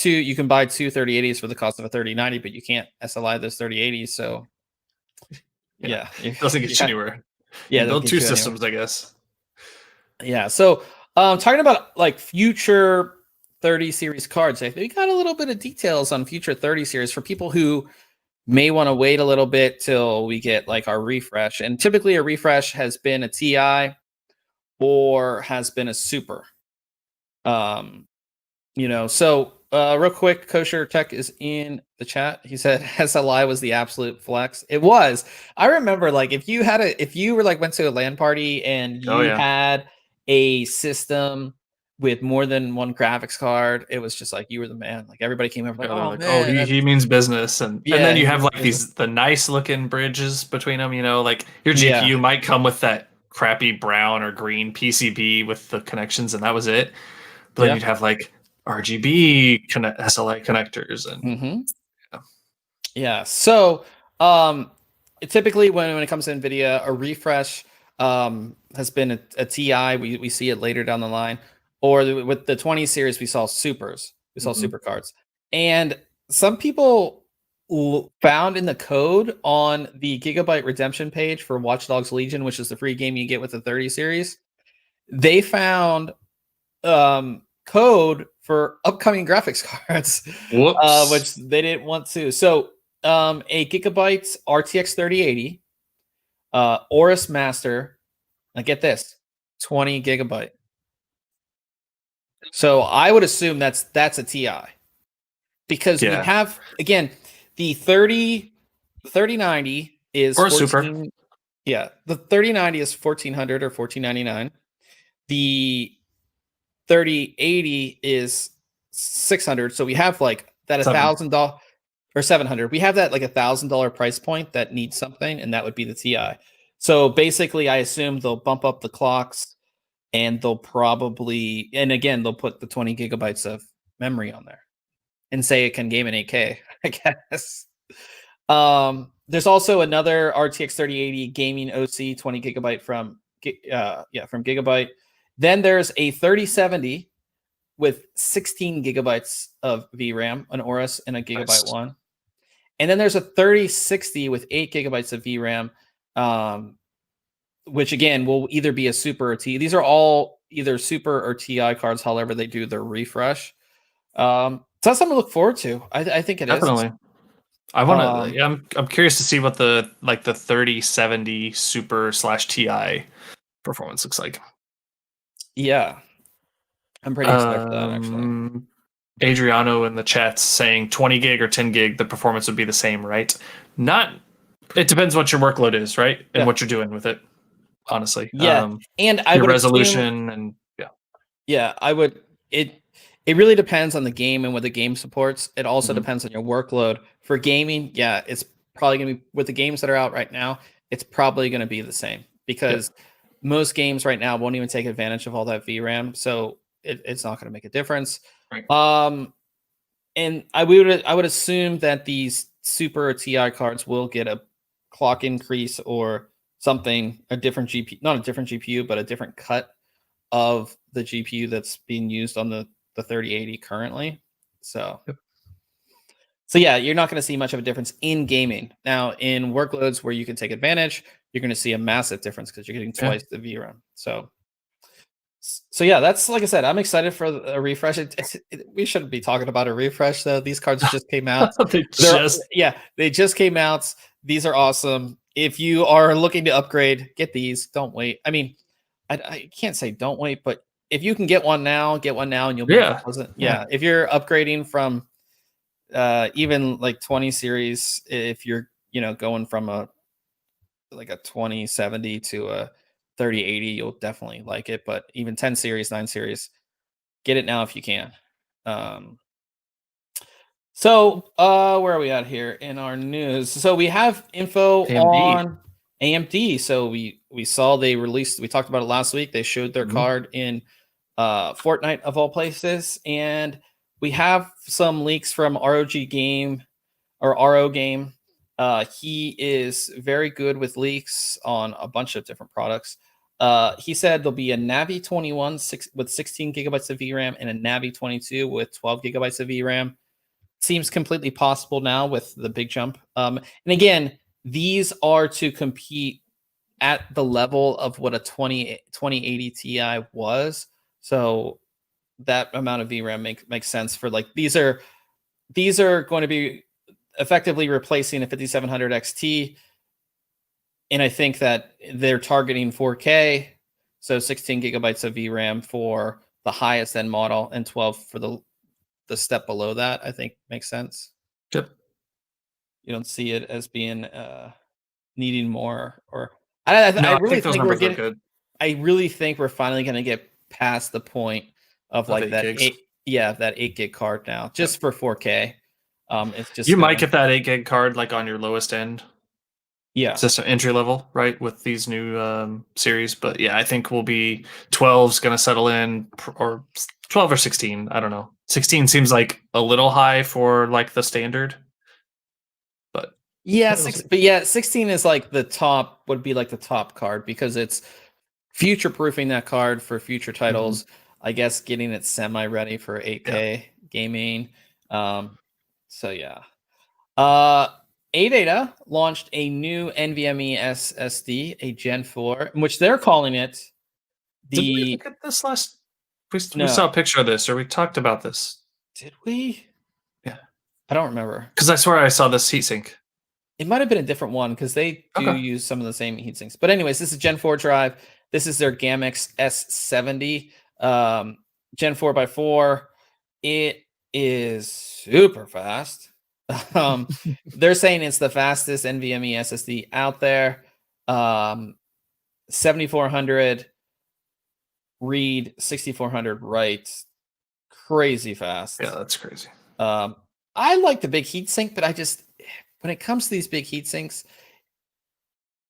you can buy 2 3080s for the cost of a 3090, but you can't SLI those 3080s. So, yeah, it doesn't get you anywhere. Yeah, you build 2 systems, I guess. Yeah. So, talking about like future 30 series cards, we got a little bit of details on future 30 series for people who may want to wait a little bit till we get like our refresh. And typically a refresh has been a TI or has been a super. So real quick, Kosher Tech is in the chat. He said SLI was the absolute flex. It was. I remember like if you were like went to a LAN party and you had a system with more than one graphics card, it was just like you were the man. Like everybody came over like, oh man, he means business, and then you have like the nice looking bridges between them. Like your GPU might come with that crappy brown or green PCB with the connections, and that was it. But then you'd have like RGB SLI connectors and So typically when it comes to NVIDIA, a refresh has been a TI. We see it later down the line, or with the 20 series we saw supers. We saw super cards, and some people found in the code on the Gigabyte redemption page for Watch Dogs Legion, which is the free game you get with the 30 series. They found code for upcoming graphics cards, which they didn't want to. So a Gigabyte RTX 3080, Aorus Master. Now get this, 20 gigabyte. So I would assume that's a TI, because we Yeah. have, again, the 3090 is Or a super. 14. Yeah, the 3090 is 1400 or 1499. The 3080 is 600. So we have like that Seven. $1,000 or 700. We have that like $1,000 price point that needs something, and that would be the TI. So basically, I assume they'll bump up the clocks, and they'll probably, and again, they'll put the 20 gigabytes of memory on there and say it can game in 8K, I guess. There's also another RTX 3080 gaming OC 20 gigabyte from from Gigabyte. Then there's a 3070 with 16 gigabytes of VRAM, an Aorus and a Gigabyte Nice. one. And then there's a 3060 with 8 gigabytes of VRAM, which again will either be a Super or T. These are all either Super or TI cards, however they do their refresh. So that's something to look forward to. I think it is. Definitely. I want to. Um, Yeah, I'm curious to see what the 3070 Super / TI performance looks like. yeah, I'm pretty excited for that, actually. Adriano in the chat's saying 20 gig or 10 gig, the performance would be the same, right? Not. It depends what your workload is, right, and Yeah. what you're doing with it. Honestly, Yeah, and I your would assume, resolution and yeah, I would. It really depends on the game and what the game supports. It also Mhm. depends on your workload. For gaming, yeah, it's probably going to be, with the games that are out right now, it's probably going to be the same, because most games right now won't even take advantage of all that VRAM, so it's not going to make a difference. Right. And I would assume that these Super or TI cards will get a clock increase or something, a different GPU, not a different GPU, but a different cut of the GPU that's being used on the 3080 currently. So, Yep. so yeah, you're not going to see much of a difference in gaming. Now, in workloads where you can take advantage, you're going to see a massive difference because you're getting twice the VRAM. So yeah, that's, like I said, I'm excited for a refresh. We shouldn't be talking about a refresh though. These cards just came out. They just came out. These are awesome. If you are looking to upgrade, get these. Don't wait. I mean, I can't say don't wait, but if you can get one now, and you'll be pleasant. Yeah, if you're upgrading from even like 20 series, if you're going from a 2070 to a 3080, you'll definitely like it. But even 10 series, 9 series, get it now if you can. So where are we at here in our news? So we have info AMD. on AMD. So we saw they released, we talked about it last week. They showed their card in Fortnite of all places, and we have some leaks from RO Game. He is very good with leaks on a bunch of different products. He said there'll be a Navi 21 with 16 gigabytes of VRAM and a Navi 22 with 12 gigabytes of VRAM. Seems completely possible now with the big jump. And again, these are to compete at the level of what a 2080 Ti was. So that amount of VRAM makes sense for, like, these are going to be effectively replacing a 5700 XT. And I think that they're targeting 4K. So 16 gigabytes of VRAM for the highest end model and 12 for the step below that, I think makes sense. Yep. You don't see it as being needing more, or I really think those think we're numbers are getting. good. I really think we're finally going to get past the point of like 8 that gigs. that 8 gig card now, just for 4K. It's just You might get that 8 gig card like on your lowest end. Yeah, It's just an entry level, right, with these new series. But yeah, I think we'll be 12's going to settle in, or 12 or 16. I don't know. 16 seems like a little high for like the standard. But yeah, 16 is like the top, would be like the top card, because it's future proofing that card for future titles. I guess getting it semi ready for 8K gaming. So yeah. ADATA launched a new NVMe SSD, a Gen 4, in which they're calling it Did we the. look at this last? We No. saw a picture of this, or we talked about this. Did we? Yeah. I don't remember. Because I swear I saw this heatsink. It might have been a different one, because they do use some of the same heat sinks. But anyways, this is Gen 4 drive. This is their GAMX S70. Gen 4x4. It is super fast. Um, they're saying it's the fastest NVMe SSD out there. 7400 read, 6400 write. Crazy Yeah, fast. that's crazy. Um, I like the big heat sink, but when it comes to these big heat sinks,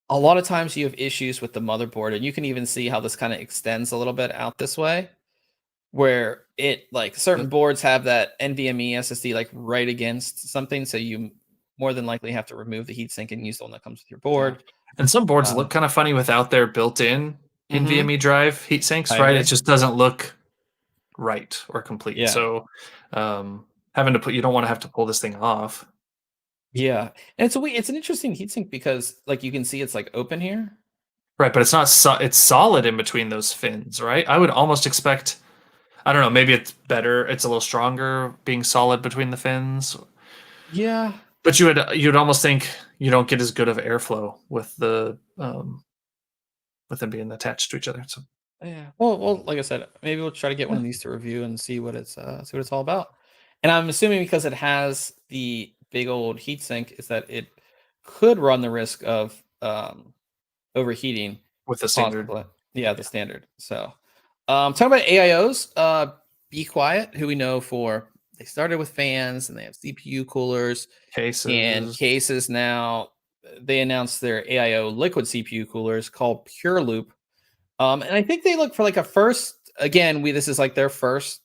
a lot of times you have issues with the motherboard, and you can even see how this kind of extends a little bit out this way, where it like certain boards have that NVMe SSD like right against something, so you more than likely have to remove the heatsink and use the one that comes with your board. And some boards look kind of funny without their built-in NVMe drive heat sinks, I right? It agree. just doesn't look right or complete. Yeah, So having to put, you don't want to have to pull this thing off. yeah, and it's an interesting heatsink because like you can see it's like open here. Right, but it's not it's solid in between those fins, right? I would almost expect, I don't know, maybe it's better, it's a little stronger being solid between the fins. Yeah, But you'd almost think you don't get as good of airflow with them being attached to each other. So yeah. Well, like I said, maybe we'll try to get one yeah, of these to review and see what it's all about. And I'm assuming because it has the big old heatsink, is that it could run the risk of overheating, with the standard possibly. Yeah, the standard. So, talking about AIOs, Be Quiet, who we know for they started with fans and they have CPU coolers and cases. cases now. They announced their AIO Liquid CPU coolers called Pure Loop. And I think they look for like a first. Again, this is like their first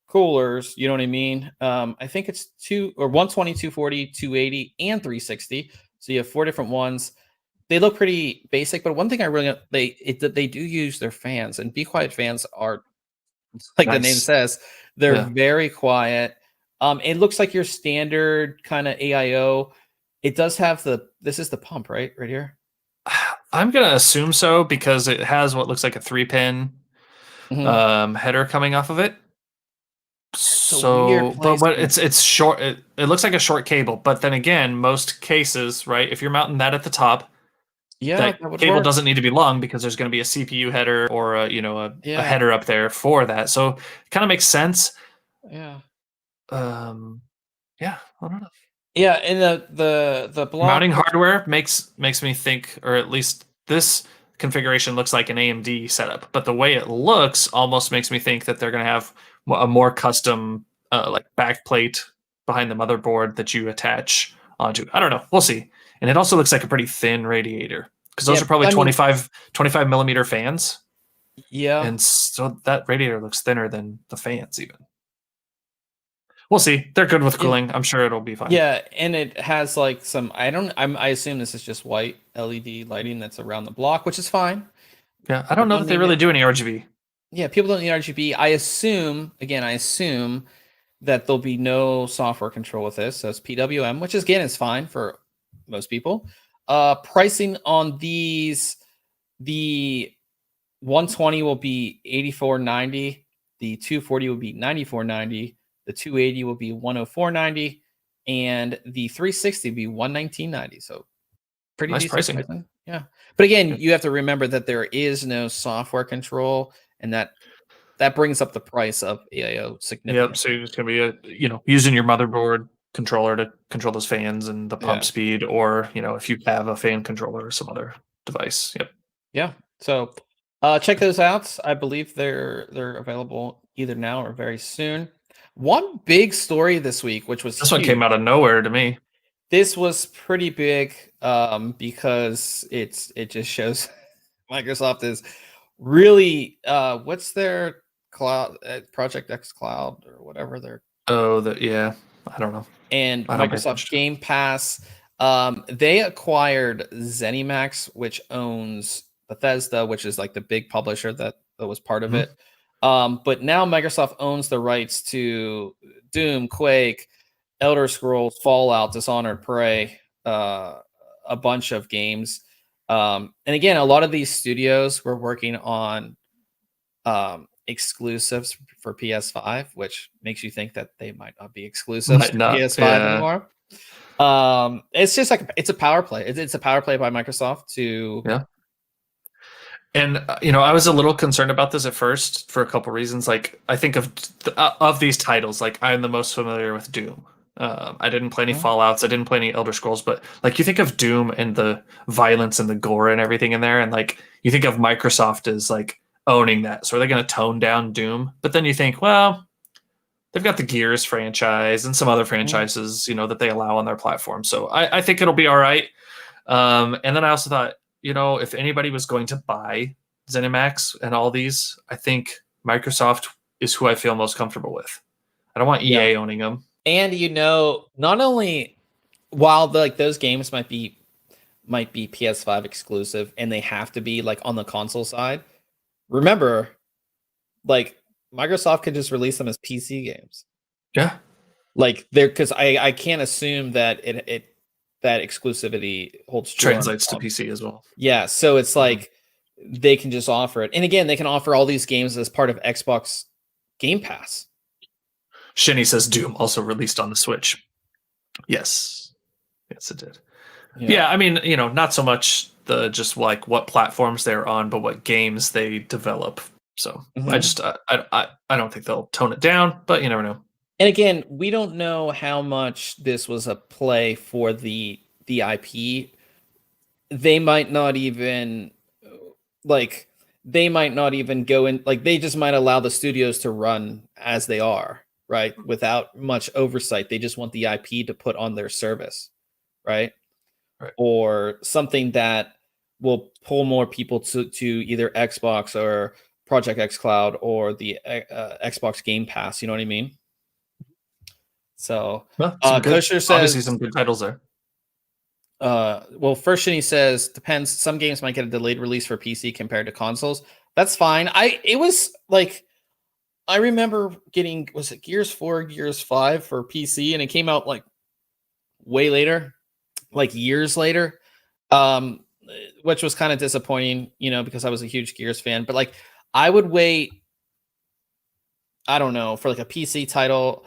coolers. You know what I mean? I think it's 120, 240, 280, and 360. So you have 4 different ones. They look pretty basic, but one thing I really they do use their fans, and Be Quiet fans are like the name Nice. says, they're Yeah. very quiet. It looks like your standard kind of AIO. It does have this is the pump, right here. I'm gonna assume so because it has what looks like a 3-pin Mhm. header coming off of it. It's a weird So, but placement. it's short. It looks like a short cable, but then again, most cases, right? If you're mounting that at the top, Yeah, that that would cable work. doesn't need to be long because there's going to be a CPU header or a Yeah, header up there for that. So it kind of makes sense. yeah. Um, yeah, I don't know. Yeah, and the block Mounting looks. hardware makes me think, or at least this configuration looks like an AMD setup, but the way it looks almost makes me think that they're going to have a more custom like backplate behind the motherboard that you attach onto. I don't know. We'll see. And it also looks like a pretty thin radiator because those Yeah, are probably I mean, 25 millimeter fans, yeah. and so that radiator looks thinner than the fans even. We'll see. They're good with Yeah, cooling. I'm sure it'll be fine. yeah, and it has like some I assume this is just white LED lighting that's around the block, which is fine. Yeah, I People don't know don't that they need really it. do any RGB. Yeah, people don't need RGB. I assume that there'll be no software control with this. So it's PWM, which is, again is fine for most people. Pricing on these, the 120 will be 84.90, the 240 will be 94.90, the 280 will be 104.90, and the 360 will be 119.90. So pretty Nice decent pricing. pricing. Yeah. But again, Yep. you have to remember that there is no software control, and that brings up the price of AIO Yep. significantly. So you're just gonna be using your motherboard controller to control those fans and the pump Yeah. speed, or if you have a fan controller or some other device. Yep. Yeah. So check those out. I believe they're available either now or very soon. One big story this week, which was This one came huge. out of nowhere to me. This was pretty big because it just shows Microsoft is really what's their cloud Project X Cloud or whatever their Oh, yeah. I don't know. and I don't pay Microsoft attention. Game Pass. They acquired ZeniMax, which owns Bethesda, which is like the big publisher that was part of Mhm. it. But now Microsoft owns the rights to Doom, Quake, Elder Scrolls, Fallout, Dishonored, Prey, a bunch of games. And again, a lot of these studios were working on exclusives for PS5, which makes you think that they might not be exclusives Might to not. PS5 Yeah. anymore. It's just like it's a power play. It's a power play by Microsoft to Yeah. And I was a little concerned about this at first for a couple reasons. Like, I think of these titles, like I'm the most familiar with Doom. I didn't play any Mhm. Fallouts. I didn't play any Elder Scrolls. But like, you think of Doom and the violence and the gore and everything in there, and like you think of Microsoft as like owning that. So are they going to tone down Doom? But then you think, well, they've got the Gears franchise and some other Mhm. franchises, that they allow on their platform. So I think it'll be all right. And then I also thought, if anybody was going to buy ZeniMax and all these, I think Microsoft is who I feel most comfortable with. I don't want Yeah. EA owning them. And not only while like those games might be PS5 exclusive and they have to be like on the console side, remember, like Microsoft could just release them as PC games. Yeah, Like there, because I can't assume that that exclusivity holds true on. translates to PC as well. Yeah, so it's Mhm. like they can just offer it, and again, they can offer all these games as part of Xbox Game Pass. Shinny says Doom also released on the Switch. Yes, yes, it did. Yeah. Yeah, I mean, not so much the just like what platforms they're on, but what games they develop. So I Mhm. just I don't think they'll tone it down, but you never know. And again, we don't know how much this was a play for the IP. They might not even like they might not even go in, like they just might allow the studios to run as they are, right? Without much oversight. They just want the IP to put on their service, right? Right. Or something that will pull more people to either Xbox or Project X Cloud or the Xbox Game Pass. You know what I mean? So, Well, some good, Kosher obviously says, some good titles there. well, first Shinny says depends. Some games might get a delayed release for PC compared to consoles. That's fine. It was like I remember getting, was it Gears 4, Gears 5 for PC, and it came out like way later, like years later. Um, which was kind of disappointing, because I was a huge Gears fan. But like I would wait, I don't know, for like a PC title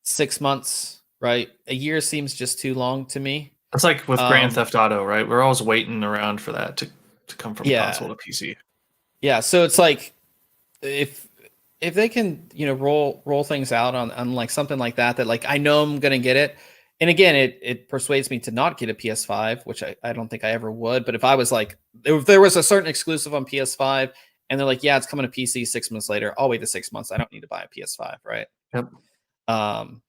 6 months, right? A year seems just too long to me. It's like with Grand Um, Theft Auto, right? We're always waiting around for that to come from console yeah, to PC. yeah. So it's like if they can roll things out on like something like that like I know I'm gonna get it, and again it persuades me to not get a PS5, which I don't think I ever would. But if I was like, if there was a certain exclusive on PS5 and they're like, yeah, it's coming to PC 6 months later, I'll wait the 6 months. I don't need to buy a PS5, right? Yep. um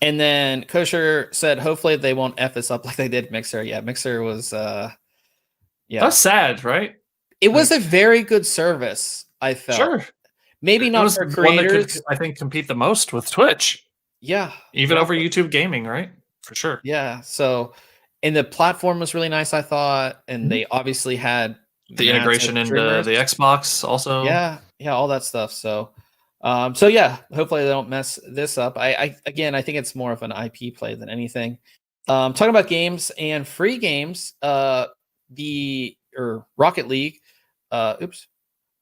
and then Kosher said hopefully they won't F this up like they did Mixer. Yeah, Mixer was yeah, That's sad, right? it was a Like, very good service, I felt. sure. Maybe It not was for one that could, creators. I think, compete the most with Twitch, Yeah, even over exactly. YouTube gaming, right? For sure. Yeah. So, and the platform was really nice, I thought, and Mhm. they obviously had The massive integration into streamers. the Xbox also. Yeah, yeah, all that stuff. So, so yeah, hopefully they don't mess this up. I again, I think it's more of an IP play than anything. Talking about games and free games, the or Rocket League, oops,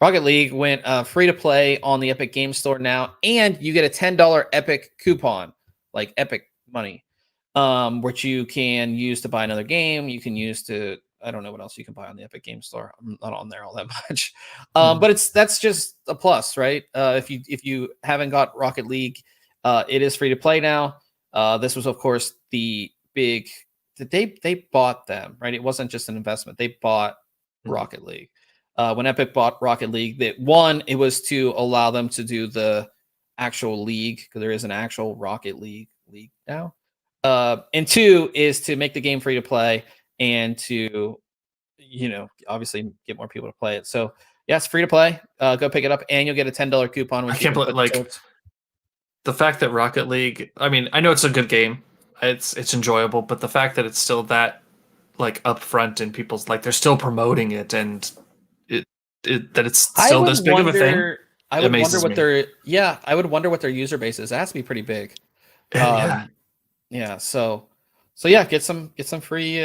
Rocket League went free to play on the Epic Game Store now, and you get a $10 Epic coupon, like Epic money, which you can use to buy another game. You can use to, I don't know what else you can buy on the Epic Game Store. I'm not on there all that much, Mhm. but that's just a plus, right? If you haven't got Rocket League, it is free to play now. This was, of course, the big that they bought them, right? It wasn't just an investment; they bought Mhm. Rocket League. When Epic bought Rocket League, that one, it was to allow them to do the actual league, because there is an actual Rocket League now. And two is to make the game free to play and to, obviously get more people to play it. So yeah, it's free to play. Go pick it up, and you'll get a $10 coupon, I which you can't can believe, put like, towards. the fact that Rocket League, I mean, I know it's a good game. It's enjoyable, but the fact that it's still that like upfront in people's, like, they're still promoting it, and it, that it's I still would this big of a thing, wonder. I it would wonder amazes what me. their yeah. I would wonder what their user base is. It has to be pretty big. Yeah. Um, Yeah, so yeah, get some free,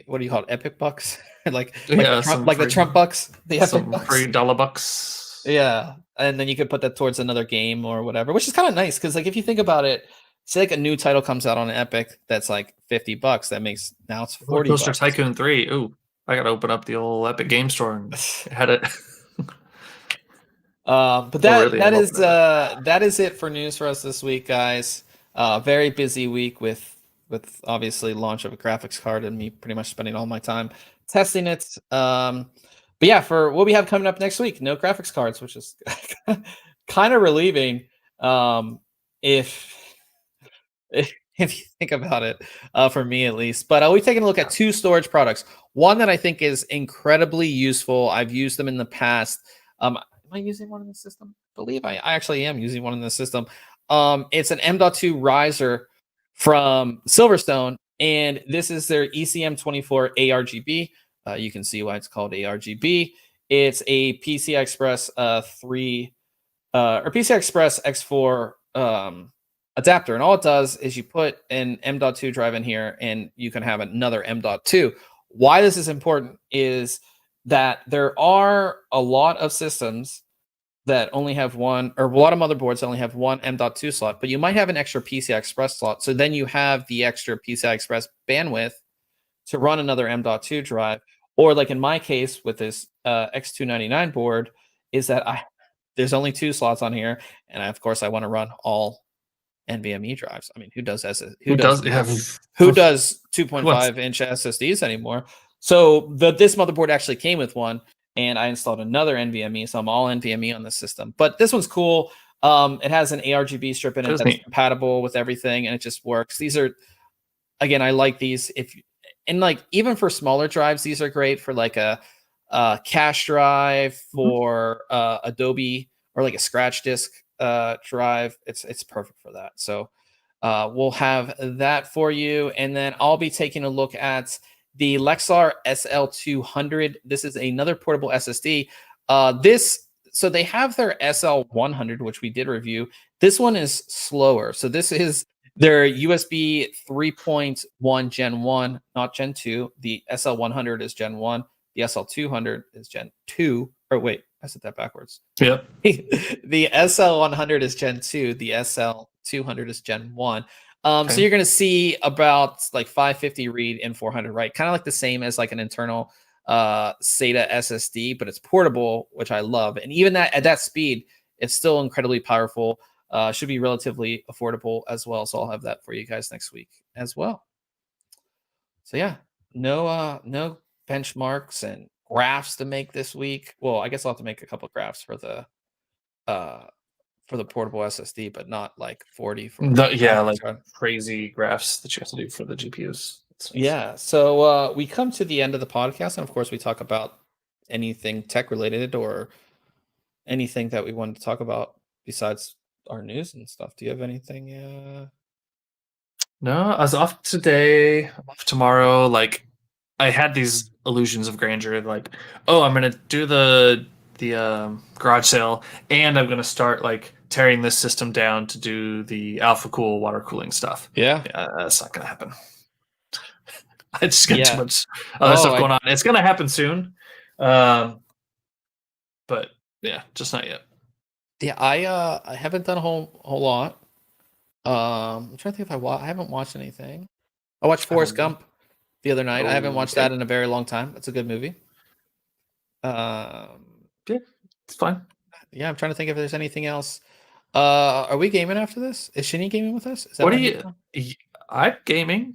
what do you call it? Epic bucks? like Yeah, The Trump bucks, the Epic some bucks. free dollar bucks. Yeah. And then you could put that towards another game or whatever, which is kind of nice because like if you think about it, say like a new title comes out on Epic that's like $50, that makes now it's Roller 40 Coaster bucks. Tycoon 3. Ooh. I gotta open up the old Epic Game Store and had it. But that is it for news for us this week, guys. Very busy week with obviously launch of a graphics card and me pretty much spending all my time testing it. But yeah, for what we have coming up next week, no graphics cards, which is kind of relieving. If if you think about it, for me at least. But we've taken a look at two storage products. One that I think is incredibly useful. I've used them in the past. Am I using one in the system? I believe I actually am using one in the system. It's an M.2 riser from Silverstone, and this is their ECM24 ARGB. You can see why it's called ARGB. It's a PCI Express 3 or PCI Express X4 adapter, and all it does is you put an M.2 drive in here, and you can have another M.2. Why this is important is that there are a lot of systems that only have one, or a lot of motherboards that only have one M.2 slot, but you might have an extra PCI Express slot. So then you have the extra PCI Express bandwidth to run another M.2 drive. Or like in my case with this X299 board, is that there's only two slots on here, and of course I want to run all NVMe drives. I mean, who does Who does 2.5 inch SSDs anymore? So this motherboard actually came with one, and I installed another NVMe, so I'm all NVMe on the system. But this one's cool. It has an ARGB strip in it that's compatible with everything, and it just works. These are, again, I like these. And like even for smaller drives, these are great for like a cache drive for Adobe, or like a scratch disk drive. It's perfect for that. So we'll have that for you, and then I'll be taking a look at the Lexar Sl200. This is another portable SSD. So they have their Sl100, which we did review. This one is slower. So this is their USB 3.1 Gen 1, not Gen 2. The Sl100 is Gen 1. The Sl200 is Gen 2. Or wait, I said that backwards. Yep. The Sl100 is Gen 2. The Sl200 is Gen 1. Okay. So you're going to see about like 550 read and 400 write, kind of like the same as like an internal SATA SSD, but it's portable, which I love. And even that at that speed, it's still incredibly powerful. Should be relatively affordable as well. So I'll have that for you guys next week as well. So yeah, no benchmarks and graphs to make this week. Well, I guess I'll have to make a couple graphs for the portable SSD, but not like 40 for like crazy graphs that you have to do for the GPUs. Yeah. So we come to the end of the podcast, and of course we talk about anything tech related or anything that we wanted to talk about besides our news and stuff. Do you have anything? No, I was off today. I'm off tomorrow. Like, I had these illusions of grandeur. Like, oh, I'm gonna do the garage sale, and I'm gonna start like tearing this system down to do the alpha cool water cooling stuff. Yeah, that's not gonna happen. I just got too much other stuff going on. It's gonna happen soon, but yeah, just not yet. Yeah, I haven't done a whole lot. I'm trying to think if I haven't watched anything. I watched Forrest Gump the other night. I haven't watched that in a very long time. It's a good movie. Yeah, it's fine. Yeah, I'm trying to think if there's anything else. Are we gaming after this? Is Shinny gaming with us? What are you? I'm gaming.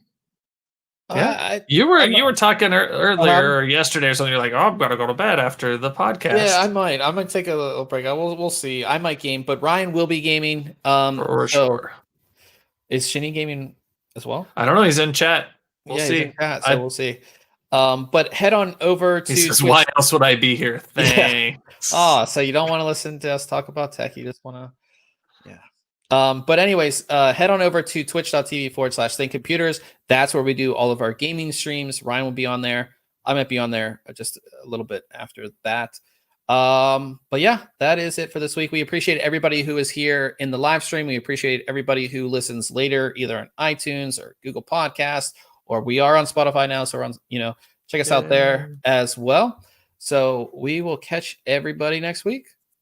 Yeah, you were talking earlier or yesterday or something. You're like, oh, I'm gonna go to bed after the podcast. Yeah, I might take a little break. We'll see. I might game, but Ryan will be gaming. For sure. Is Shinny gaming as well? I don't know. He's in chat. We'll see. He's in chat, so we'll see. But head on over to. He says, why else would I be here? Thanks. Yeah. So you don't want to listen to us talk about tech. You just want to. Yeah. But anyways, head on over to twitch.tv/ThinkComputers. That's where we do all of our gaming streams. Ryan will be on there. I might be on there just a little bit after that. But yeah, that is it for this week. We appreciate everybody who is here in the live stream. We appreciate everybody who listens later, either on iTunes or Google Podcasts, or we are on Spotify now. So we're on, check us out there as well. So we will catch everybody next week.